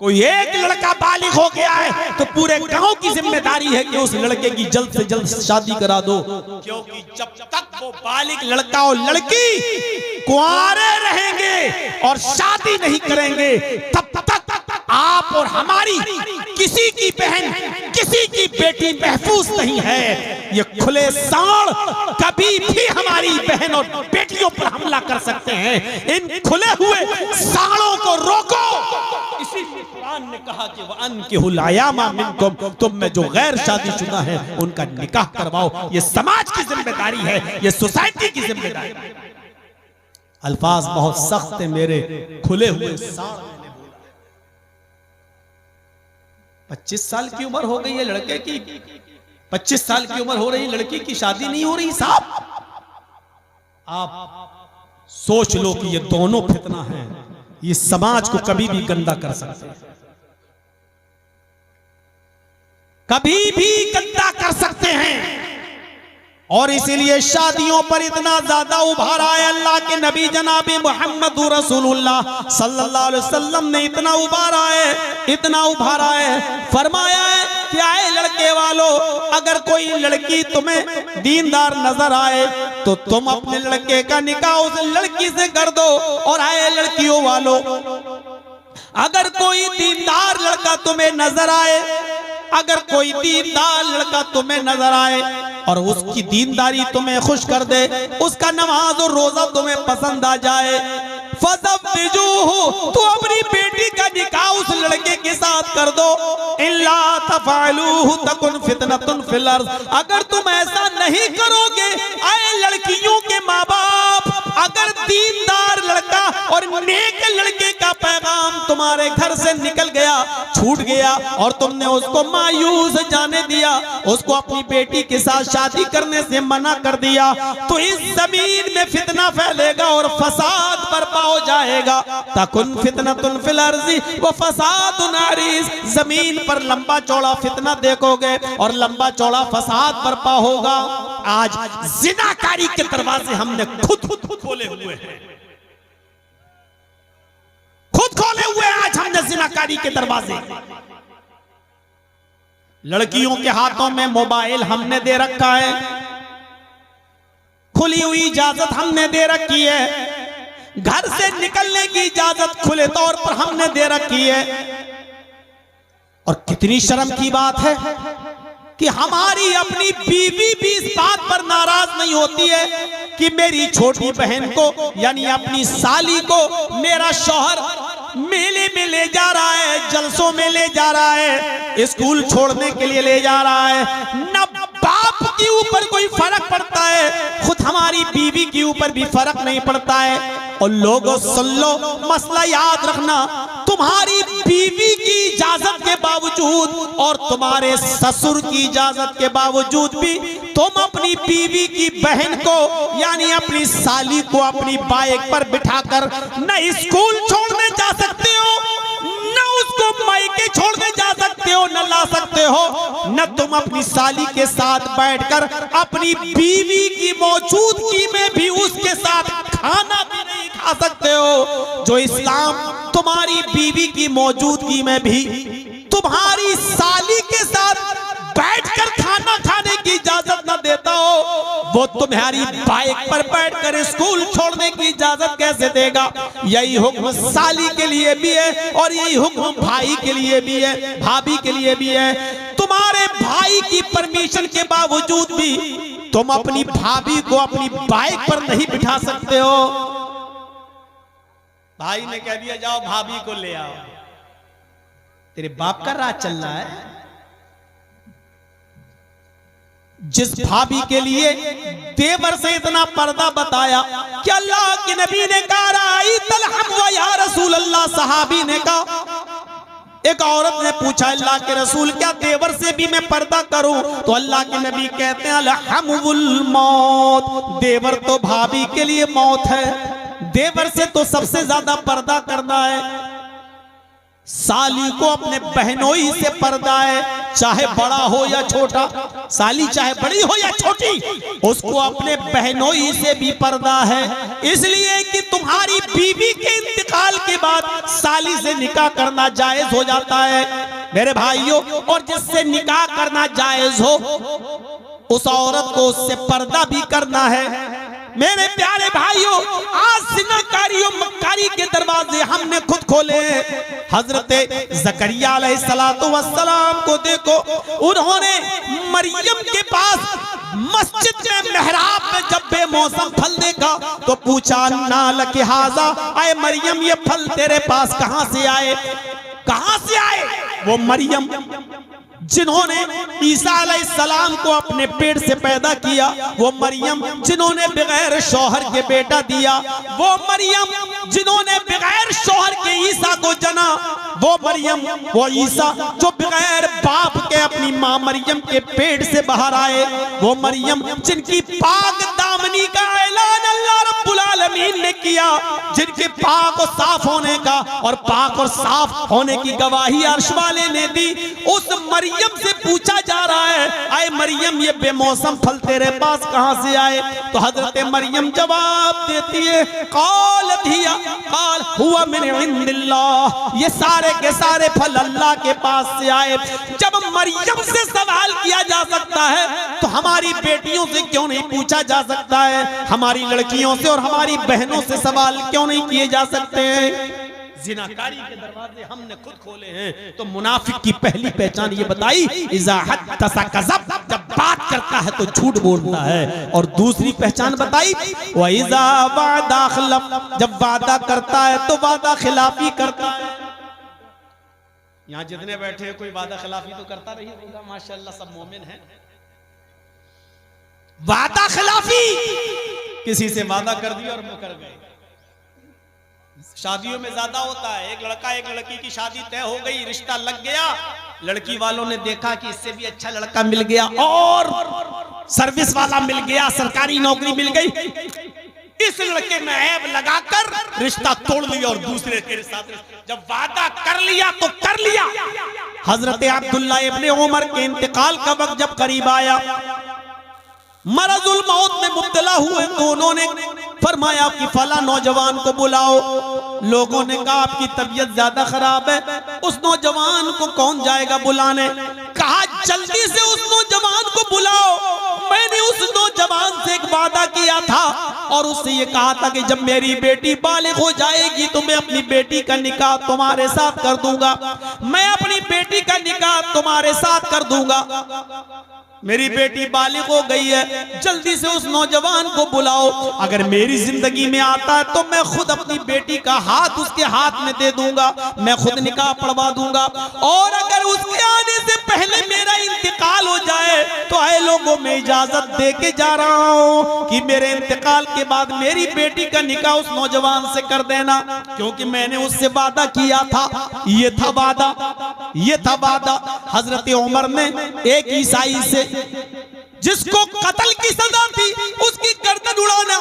कोई एक लड़का बालिग हो गया है तो पूरे गांव की जिम्मेदारी है कि उस लड़के की जल्द से जल्द शादी करा दो, क्योंकि जब तक वो बालिग लड़का और लड़की कुंवारे रहेंगे और शादी नहीं करेंगे तब तक आप और हमारी किसी की बहन, किसी की बेटी महफूज नहीं है। ये खुले सांड कभी भी हमारी बहन और बेटियों पर हमला कर सकते हैं। इन खुले हुए सांडों को रोको। इसी कुरान ने कहा कि वअनकिहुल अयामा मिनकुम, तुम में जो गैर शादीशुदा है उनका निकाह करवाओ। ये समाज की जिम्मेदारी है, ये सोसाइटी की जिम्मेदारी है। अल्फाज बहुत सख्त है मेरे, खुले हुए सांड। 25 साल की उम्र हो गई है लड़के की, 25 साल की उम्र हो रही लड़की की शादी नहीं हो रही साहब। आप सोच लो कि ये दोनों फितना है, ये समाज को कभी भी गंदा कर सकते हैं, कभी भी गंदा कर सकते हैं। और इसीलिए शादियों पर इतना ज्यादा उभारा है। अल्लाह के नबी जनाब मोहम्मद रसूलुल्लाह सल्लल्लाहु अलैहि वसल्लम ने इतना उभारा है, इतना उभारा है, फरमाया है कि आए लड़के वालों, अगर कोई लड़की तुम्हें दीनदार नजर आए तो तुम अपने लड़के का निकाह उस लड़की से कर दो। और आए लड़कियों वालों, अगर कोई दीनदार लड़का तुम्हें नजर आए, अगर कोई दीनदार लड़का तुम्हें नजर आए और उसकी दीनदारी तुम्हें खुश कर दे, उसका नमाज और रोजा तुम्हें पसंद आ जाए, फज़व्विजूहु, तो अपनी बेटी का निकाह उस लड़के के साथ कर दो। इल्ला तफ़अलूहु तकुन फितनतुन फिल अर्ज़, अगर तुम ऐसा नहीं करोगे, आए लड़कियों के माँ बाप, अगर दीनदार लड़का और नेक लड़के का पैगाम तुम्हारे घर से निकल गया, छूट गया और तुमने उसको मायूस जाने दिया, उसको अपनी बेटी के साथ शादी करने से मना कर दिया, तो इस जमीन में फितना फैलेगा और फसाद बर्पा हो जाएगा। तकुन फितनतुन फिल अर्ज़ि व फसादुन अरीज़, जमीन पर लंबा चौड़ा फितना देखोगे और लंबा चौड़ा फसाद बर्पा होगा। आज जिनाकारी के दरवाजे हमने खुद खोले हुए हैं, खुद खोले हुए आज हमने जिनाकारी के दरवाजे। लड़कियों के हाथों में मोबाइल हमने दे रखा है, खुली हुई इजाजत हमने दे रखी है, घर से निकलने की इजाजत खुले तौर पर हमने दे रखी है। और कितनी शर्म की बात है कि हमारी अपनी बीवी भी इस बात पर नाराज नहीं होती है कि मेरी छोटी बहन को यानी अपनी साली को मेरा शौहर मेले में ले जा रहा है, जलसों में ले जा रहा है, स्कूल छोड़ने के लिए ले जा रहा है। न बाप के ऊपर कोई फर्क पड़ता है, खुद हमारी बीवी के ऊपर भी फर्क नहीं पड़ता है। और लोगों सुन लो, मसला याद रखना, तुम्हारी बीवी की इजाजत के बावजूद और तुम्हारे ससुर की इजाजत के बावजूद भी तुम अपनी बीवी की बहन को यानी अपनी साली को अपनी बाइक पर बिठाकर न स्कूल छोड़ने जा सकते हो, न उसको मायके छोड़ने जा सकते हो, न ला सकते हो, न तुम अपनी साली के साथ बैठकर अपनी बीवी की मौजूदगी में भी उसके साथ खाना भी नहीं खा सकते हो। जो इस्लाम तुम्हारी बीवी की मौजूदगी में भी तुम्हारी साली के साथ बैठकर खाना खाने की इजाजत न देता हो, वो तुम्हारी बाइक पर बैठकर स्कूल छोड़ने की इजाजत कैसे देगा? यही हुक्म साली के लिए भी है और यही हुक्म भाई के लिए भी है, भाभी के लिए भी है। तुम्हारे भाई की परमिशन के बावजूद भी तुम अपनी भाभी को अपनी बाइक पर नहीं बिठा सकते हो। भाई ने कह दिया जाओ भाभी को ले आओ, तेरे बाप का राज चल रहा है। जिस भाभी के लिए देवर से इतना पर्दा बताया कि अल्लाह के नबी ने कहा या रसूल अल्लाह, सहाबी ने कहा, एक औरत ने पूछा अल्लाह के रसूल क्या देवर से भी मैं पर्दा करूं? तो अल्लाह के नबी कहते हैं अलहमुल मौत, देवर तो भाभी के लिए मौत है, देवर से तो सबसे ज्यादा पर्दा करना है। साली को अपने बहनोई से पर्दा है, चाहे बड़ा हो या छोटा, साली चाहे बड़ी हो या छोटी, उसको अपने बहनोई से भी पर्दा है। इसलिए कि तुम्हारी बीवी के इंतकाल के बाद साली से निकाह करना जायज हो जाता है मेरे भाइयों, और जिससे निकाह करना जायज हो उस औरत को उससे पर्दा भी करना है। मेरे प्यारे भाइयों, आज जिनाकारियों मक्कारी के दरवाजे हमने खुद खोले हैं। हजरत ज़करिया अलैहिस्सलातु वस्सलाम को देखो, उन्होंने मरियम के पास मस्जिद में मेहराब में जब बेमौसम फल देखा तो पूछा अन्ना लकी हाज़ा, आए मरियम ये फल तेरे पास कहां से आए? कहां से आए? वो मरियम जिन्होंने ईसा अलैहिस्सलाम को अपने पेट से पैदा किया, वो मरियम जिन्होंने बगैर शौहर के बेटा दिया, वो मरियम जिन्होंने बगैर शौहर के ईसा को जना, वो मरियम, वो ईसा जो बगैर बाप के अपनी मां मरियम के पेट से बाहर आए, वो मरियम जिनकी पाक दामनी का ऐलान अल्लाह रब्बुल आलमीन ने किया, जिनके पाक और साफ होने का और पाक और साफ होने की गवाही अर्श वाले ने दी, उस मरियम से पूछा जा रहा है आए मरियम ये बेमौसम फल तेरे पास कहां से आए? तो हजरत मरियम जवाब देती है क़ालत हिया क़ाल हुवा मिन इंदिल्लाह, ये सारे के सारे फल अल्लाह के पास से आए। जब मरियम से सवाल किया जा सकता है तो हमारी बेटियों से क्यों नहीं पूछा जा सकता है? हमारी लड़कियों से और हमारी बहनों से सवाल क्यों नहीं किए जा सकते हैं? जिनाकारी के दरवाजे हमने खुद खोले हैं। तो मुनाफिक की पहली पहचान ये बताई, इज़ा हद्दसा कज़ब, जब बात करता है तो झूठ बोलता है। और दूसरी पहचान बताई, व इज़ा वादा खलफ, जब वादा करता है तो वादा खिलाफी करता है। यहाँ जितने बैठे हैं कोई वादा खिलाफी तो करता नहीं होगा, माशाअल्लाह सब मोमिन हैं। वादा खिलाफी, किसी से वादा कर दिया और मुकर गए। शादियों में ज्यादा होता है, एक लड़का एक लड़की की शादी तय हो गई, रिश्ता लग गया, लड़की वालों ने देखा कि इससे भी अच्छा लड़का मिल गया और सर्विस वाला मिल गया, सरकारी नौकरी मिल गई, इस लड़के में ऐब लगाकर रिश्ता तोड़ लिया और दूसरे के साथ जब वादा कर लिया तो कर लिया। हजरत अब्दुल्ला इब्ने उमर के इंतकाल का वक्त जब करीब आया, मरजुल मौत में मुब्तला हुए तो उन्होंने फरमाया कि फला नौजवान को बुलाओ। लोगों ने कहा आपकी तबीयत ज्यादा खराब है, उस नौजवान को कौन जाएगा बुलाने? कहा जल्दी से उस नौजवान को बुलाओ, मैंने उस नौजवान से एक वादा किया था और उससे ये कहा था कि जब मेरी बेटी बालिग हो जाएगी तो मैं अपनी बेटी का निकाह तुम्हारे साथ कर दूंगा, मैं अपनी बेटी का निकाह तुम्हारे साथ कर दूंगा। मेरी बेटी बालिग हो गई है, जल्दी से उस नौजवान को बुलाओ, अगर मेरी जिंदगी में आता है तो मैं खुद अपनी बेटी का हाथ उसके हाथ में दे दूंगा, मैं खुद निकाह पढ़वा दूंगा, और अगर उसके आने से पहले मेरा इंतकाल हो जाए तो ऐ लोगों में इजाजत दे के जा रहा हूं कि मेरे इंतकाल के बाद मेरी बेटी का निकाह उस नौजवान से कर देना, क्योंकि मैंने उससे वादा किया था। ये था वादा, ये था वादा। हजरत उमर ने एक ईसाई से जिसको कत्ल की सजा थी उसकी गर्दन उड़ाना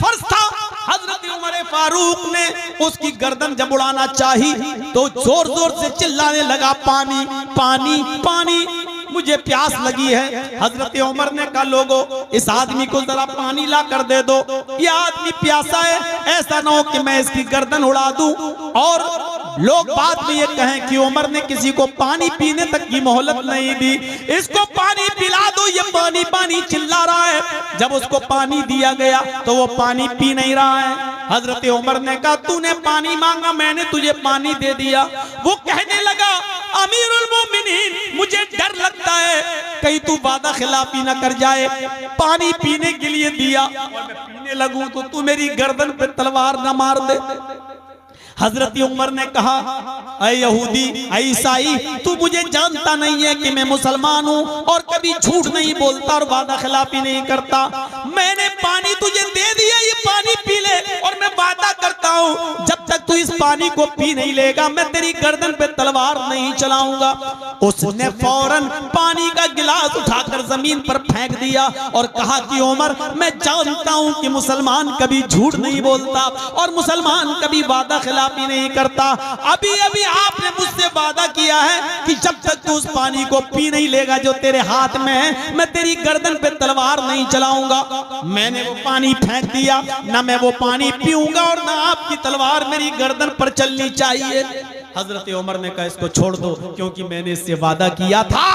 फर्ज था, हजरत उमर फारूक ने उसकी गर्दन जब उड़ाना चाही तो जोर जोर से चिल्लाने लगा, पानी पानी पानी, मुझे प्यास लगी है। हजरत उमर ने कहा, लोगों इस आदमी को जरा पानी ला कर दे दो, ये आदमी प्यासा है, ऐसा ना हो कि मैं इसकी गर्दन उड़ा दूं और लोग बाद में ये कहें कि उमर ने किसी को पानी पीने तक की मोहलत नहीं दी, इसको पानी पिला दो, ये पानी पानी चिल्ला रहा है। जब उसको पानी दिया गया तो वो पानी पी नहीं रहा है। हजरत उमर ने कहा, तूने पानी मांगा, मैंने तुझे पानी दे दिया। वो कहने लगा, अमीरुल मोमिनीन, मुझे डर लगता है कहीं तू वादा खिलाफी ना कर जाए, पानी पीने के लिए दिया और मैं पीने लगूं तो तू मेरी गर्दन पे तलवार ना मार दे। हजरत उमर ने कहा, ऐ यहूदी, ऐ ईसाई, तू मुझे जानता नहीं है कि मैं मुसलमान हूँ और कभी झूठ नहीं बोलता और वादा खिलाफी नहीं करता। मैंने पानी तुझे दे दिया, ये पानी पी ले, और मैं वादा करता हूँ जब तक तू इस पानी को पी नहीं लेगा मैं तेरी गर्दन पे तलवार नहीं चलाऊंगा। उसने फौरन पानी का गिलास उठाकर जमीन पर फेंक दिया और कहा कि उमर, मैं जानता हूँ कि मुसलमान कभी झूठ नहीं बोलता और मुसलमान कभी वादा खिलाफी नहीं करता। अभी अभी आपने मुझसे वादा किया है कि जब तक तू उस पानी को पी नहीं लेगा जो तेरे हाथ में है, मैं तेरी गर्दन पे तलवार नहीं चलाऊंगा। मैंने वो पानी फेंक दिया, ना मैं वो पानी पीऊंगा और ना आपकी तलवार मेरी गर्दन पर चलनी चाहिए। हजरत उमर ने कहा, इसको छोड़ दो, क्योंकि मैंने इससे वादा किया था,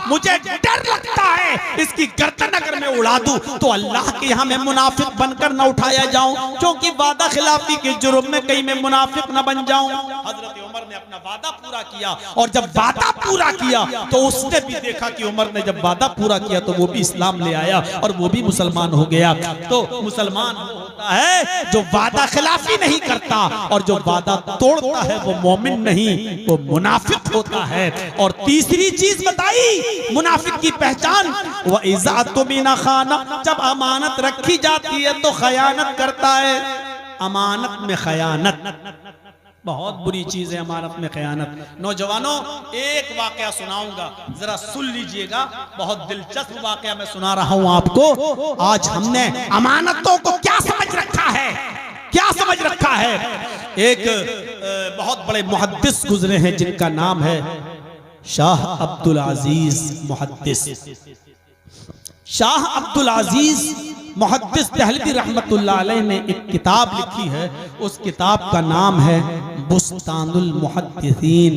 मुझे डर लगता है इसकी गर्दन अगर मैं उड़ा दूं तो अल्लाह के यहाँ मैं मुनाफिक बनकर न उठाया जाऊं, क्योंकि वादा खिलाफी के जुर्म में कहीं मैं मुनाफिक न बन जाऊं। हजरत उमर ने अपना वादा पूरा किया, और जब वादा पूरा किया तो उसने भी देखा कि उमर ने जब वादा पूरा किया तो वो भी इस्लाम ले आया और वो भी मुसलमान हो गया। तो मुसलमान होता है जो वादा खिलाफी नहीं करता, और जो वादा तोड़ता है वो मोमिन नहीं, वो मुनाफिक होता है। और तीसरी चीज बताई मुनाफिक की पहचान, वह इज़्ज़त बिना खाना, जब अमानत रखी जाती है तो खयानत करता है। अमानत में खयानत बहुत बुरी चीज है, अमानत में खयानत। नौजवानों, एक वाकया सुनाऊंगा, जरा सुन लीजिएगा, बहुत दिलचस्प वाकया मैं सुना रहा हूं आपको। आज हमने अमानतों को क्या समझ रखा है, क्या समझ रखा है। एक बहुत बड़े मुहद्दिस गुजरे हैं जिनका नाम है शाह अब्दुल अजीज मुहद्दिस। शाह अब्दुल अजीज मुहद्दिस दहलवी रहमतुल्लाह अलैह ने एक किताब लिखी है, उस किताब का नाम है बुस्तानुल मुहद्दिसीन।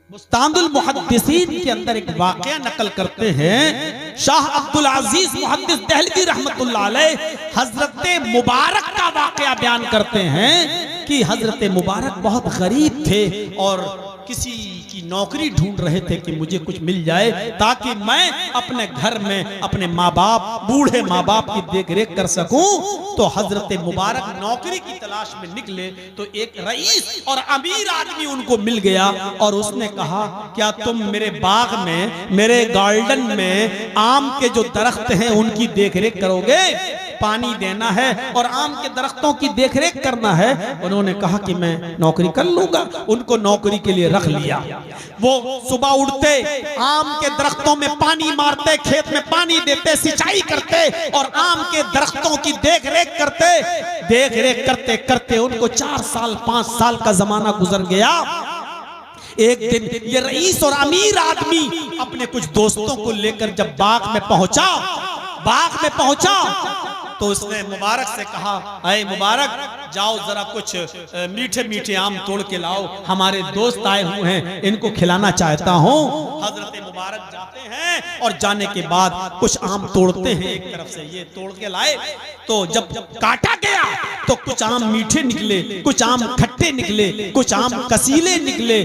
बुस्तानुल मुहद्दिसीन के अंदर एक वाकया नकल करते हैं शाह अब्दुल अजीज मुहद्दिस दहलवी रहमतुल्लाह अलैह, हजरत मुबारक का वाकया बयान करते हैं कि हजरत मुबारक बहुत गरीब थे और किसी की नौकरी ढूंढ रहे थे कि मुझे कुछ मिल जाए ताकि मैं अपने घर में अपने माँ बाप, बूढ़े माँ बाप की देख रेख कर सकूं। तो हजरत मुबारक नौकरी की तलाश में निकले तो एक रईस और अमीर आदमी उनको मिल गया और उसने कहा, क्या तुम मेरे बाग में, मेरे गार्डन में आम के जो दरख्त हैं उनकी देख रेख करोगे? पानी देना है और आम के दरख्तों की देखरेख करना है। उन्होंने कहा कि मैं नौकरी कर लूंगा। उनको नौकरी के लिए रख लिया। वो सुबह उठते, आम के दरख्तों में पानी मारते, खेत में पानी देते, सिंचाई करते और आम के दरख्तों की देखरेख करते। देखरेख करते करते उनको 4 साल 5 साल का जमाना गुजर गया। एक दिन ये रईस और अमीर आदमी अपने कुछ दोस्तों को लेकर जब बाग में पहुंचा तो उसने मुबारक से कहा, अरे मुबारक जाओ जरा कुछ मीठे मीठे आम तोड़ के लाओ, हमारे दोस्त आए हुए हैं, इनको खिलाना चाहता हूँ। हजरत मुबारक जाते हैं और जाने के बाद कुछ आम तोड़ते हैं, एक तरफ से ये तोड़ के लाए, तो जब काटा गया तो कुछ आम मीठे निकले, कुछ आम खट्टे निकले, कुछ आम कसीले निकले।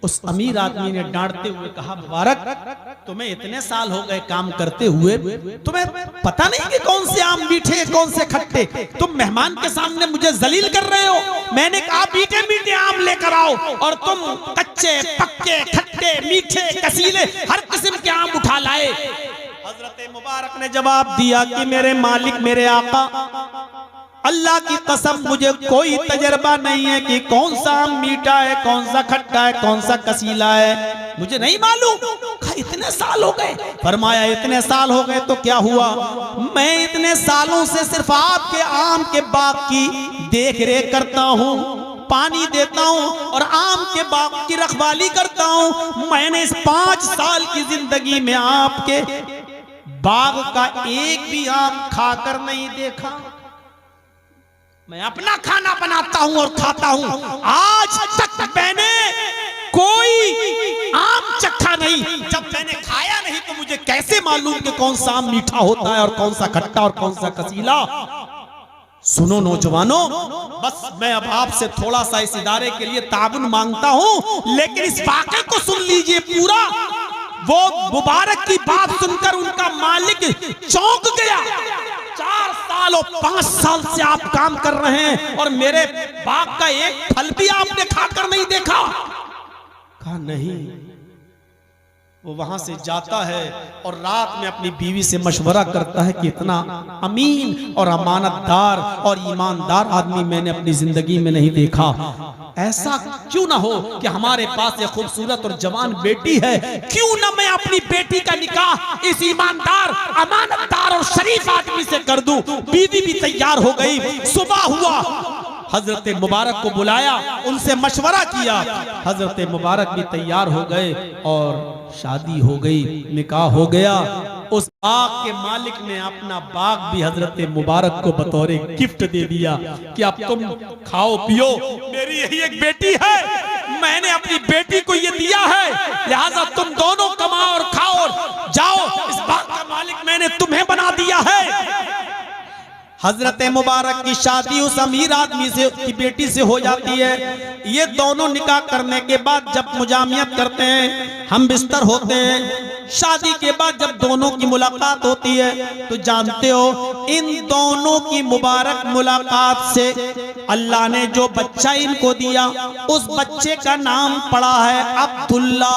उस अमीर आदमी ने डांटते हुए कहा, मुबारक तुम्हें इतने साल हो गए काम करते हुए, तुम्हें पता नहीं कि कौन से आम मीठे कौन से खट्टे, तुम मेहमान के सामने मुझे जलील कर रहे हो। मैंने कहा मीठे मीठे आम लेकर आओ और तुम कच्चे पक्के खट्टे मीठे कसीले हर किस्म के आम उठा लाए। हजरत मुबारक ने जवाब दिया कि मेरे मालिक मेरे आका, अल्लाह की कसम मुझे कोई तजर्बा नहीं है कि कौन सा आम मीठा है, कौन सा खट्टा है, कौन सा कसीला है, मुझे नहीं मालूम। इतने साल हो गए। फरमाया इतने साल हो गए तो क्या हुआ, मैं इतने सालों से सिर्फ आपके आम के बाग की देख रेख करता हूँ, पानी देता हूँ और आम के बाग की रखवाली करता हूँ। मैंने इस 5 साल की जिंदगी में आपके बाग का एक भी आम खाकर नहीं देखा। मैं अपना खाना बनाता हूं और खाता हूं, आज तक मैंने कोई आम चखा नहीं। जब मैंने खाया नहीं तो मुझे कैसे मालूम कि कौन सा आम मीठा होता है और कौन सा खट्टा और कौन सा कसीला। सुनो नौजवानों, बस मैं अब आपसे थोड़ा सा इस इदारे के लिए ताबुन मांगता हूं, लेकिन इस वाक़े को सुन लीजिए पूरा। वो मुबारक की बात सुनकर उनका मालिक चौंक गया। 4 साल और 5 साल से आप काम कर रहे हैं और मेरे बाग का एक फल भी आपने खाकर नहीं देखा। कहा नहीं। वो वहां से जाता है और रात में अपनी बीवी से मशवरा करता है कि इतना अमीन और अमानतदार और ईमानदार आदमी मैंने अपनी जिंदगी में नहीं देखा। ऐसा क्यों ना हो कि हमारे पास एक खूबसूरत और जवान बेटी है, क्यों ना मैं अपनी बेटी का निकाह इस ईमानदार अमानतदार और शरीफ आदमी से कर दूं। बीवी भी तैयार हो गई। सुबह हुआ, हजरत मुबारक को बुलाया, उनसे मशवरा किया। हजरत मुबारक भी तैयार हो गए और शादी हो गई, निकाह हो गया। उस बाग के मालिक ने अपना बाग भी हजरत मुबारक को बतौर गिफ्ट दे दिया कि अब तुम खाओ पियो, मेरी यही एक बेटी है, मैंने अपनी बेटी को ये दिया है, लिहाजा तुम दोनों कमाओ और खाओ और जाओ। इस बाग का मालिक मैंने तुम्हें बना दिया है। हजरत मुबारक की शादी उस अमीर आदमी से की बेटी से हो जाती है। ये दोनों निकाह करने के बाद जब मुजामियत करते हैं, हम बिस्तर होते हैं, शादी के बाद जब दोनों की मुलाकात होती है तो जानते हो इन दोनों की मुबारक मुलाकात से अल्लाह ने जो बच्चा इनको दिया उस बच्चे का नाम पड़ा है अब्दुल्ला।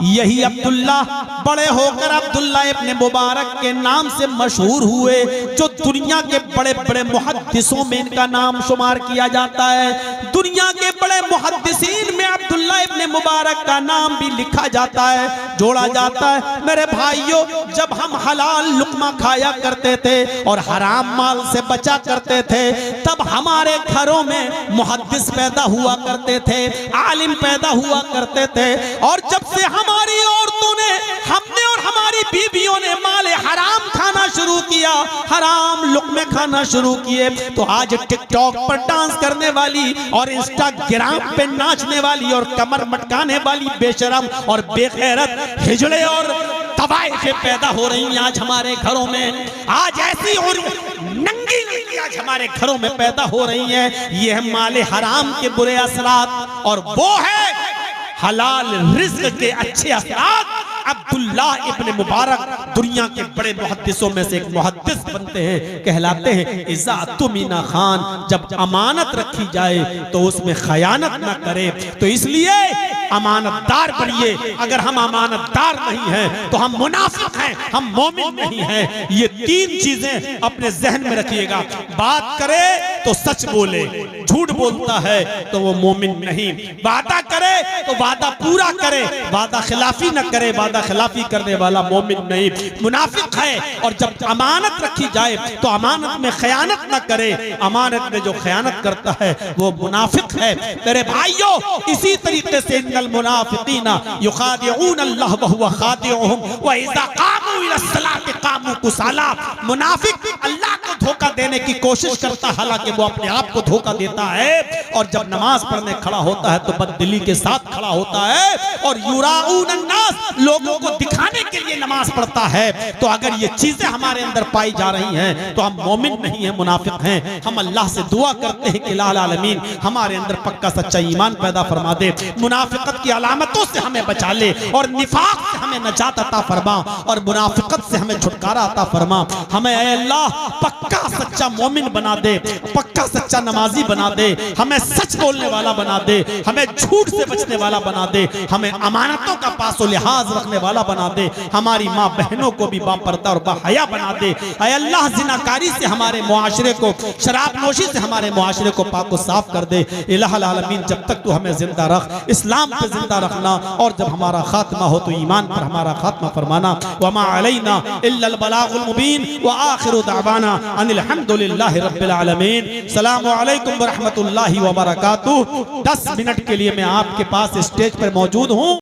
यही अब्दुल्ला बड़े होकर अब्दुल्ला इब्ने मुबारक के नाम से मशहूर हुए, जो दुनिया के बड़े बड़े मुहद्दिसों में इनका नाम शुमार किया जाता है। दुनिया के बड़े मुहद्दिसीन में अब्दुल्ला इब्ने मुबारक का नाम भी लिखा जाता है, जोड़ा जाता है। मेरे भाइयों, जब हम हलाल लुक्मा खाया करते थे और हराम माल से बचा करते थे, तब हमारे घरों में मुहद्दिस पैदा हुआ करते थे, आलिम पैदा हुआ करते थे। और जब से हमारी औरतों ने, हमने और हमारी बीवियों ने माले हराम खाना शुरू किया, हराम लुक्मे खाना शुरू किए, तो आज टिकटॉक पर डांस करने वाली और इंस्टाग्राम पे नाचने वाली और कमर मटकाने वाली बेशरम और बेगैरत हिजड़े और तवाइफे पैदा हो रही हैं आज हमारे घरों में। आज ऐसी और नंगी लड़की आज हमारे घरों में पैदा हो रही हैं। ये है माले हराम के बुरे असरात और वो है हलाल रिज़्क़ के अच्छे असरात। अब्दुल्ला इब्ने मुबारक दुनिया के बड़े मुहद्दिसों में से एक मुहद्दिस बनते हैं, कहलाते हैं। इज़ा तुमिना खान, जब अमानत रखी जाए तो उसमें खयानत ना करे। तो इसलिए अमानतदार बनिए। अगर हम अमानतदार नहीं हैं तो हम मुनाफिक हैं, हम मोमिन नहीं हैं। ये 3 चीजें अपने जहन में रखिएगा। बात करे तो सच बोले, झूठ बोलता है तो वो मोमिन नहीं। वादा करे तो वादा पूरा करे, वादा खिलाफी न करे, वादा खिलाफी करने वाला मोमिन नहीं, मुनाफिक है। और जब अमानत रखी जाए तो अमानत में खयानत न करे। अमानत में जो खयानत करता है वो मुनाफिक है। मेरे भाइयों, इसी तरीके से इन्नल मुनाफिकीना युखादिऊन अल्लाह व हुवा खादिऊहुम व इज़ा कामू इला सलाति कामू कुसाला। मुनाफिक अल्लाह को धोखा देने की कोशिश करता है, हालांकि वो अपने आप को धोखा देता है। और जब नमाज पढ़ने खड़ा होता है तो बददिली के साथ खड़ा होता है और युराऊन अन्नास, लोगों को दिखाने के लिए नमाज पढ़ता है। तो अगर ये चीजें हमारे अंदर पाई जा रही हैं तो हम मोमिन नहीं है, मुनाफिक हैं। हम अल्लाह से दुआ करते हैं कि लाल आलमीन हमारे अंदर पक्का सच्चा ईमान पैदा फरमा दे, मुनाफिकत की अलामतों से हमें बचा ले और निफाक से हमें नजात अता फरमा और मुनाफिकत से हमें छुटकारा अता फरमा। हमें ऐ अल्लाह पक्का सच्चा मोमिन बना दे, पक्का सच्चा नमाजी बना दे, हमें सच बोलने वाला बना दे, हमें झूठ से बचने वाला बना दे, हमें अमानतों का पासो लिहाज रखने वाला बना दे, हमारी माँ बहनों को भी बापर्दा और बाहया बना दे। ऐ अल्लाह जिनाकारी से हमारे मुआशरे को, शराब नोशी से हमारे मुआशरे को पाक साफ कर दे। इलाहुल आलमीन जब तक तू हमें जिंदा रख, इस्लाम पे जिंदा रखना, और जब हमारा खात्मा हो तो ईमान पर हमारा खात्मा फरमाना। वमा अलैना इल्लल बलागुल मुबीन व आखिरु दावाना अनिल हम्दुलिल्लाहि रब्बिल आलमीन। सलामु अलैकुम व रहमतुल्लाहि व बरकातुहू। 10 मिनट के लिए मैं आपके पास स्टेज पर मौजूद हूँ।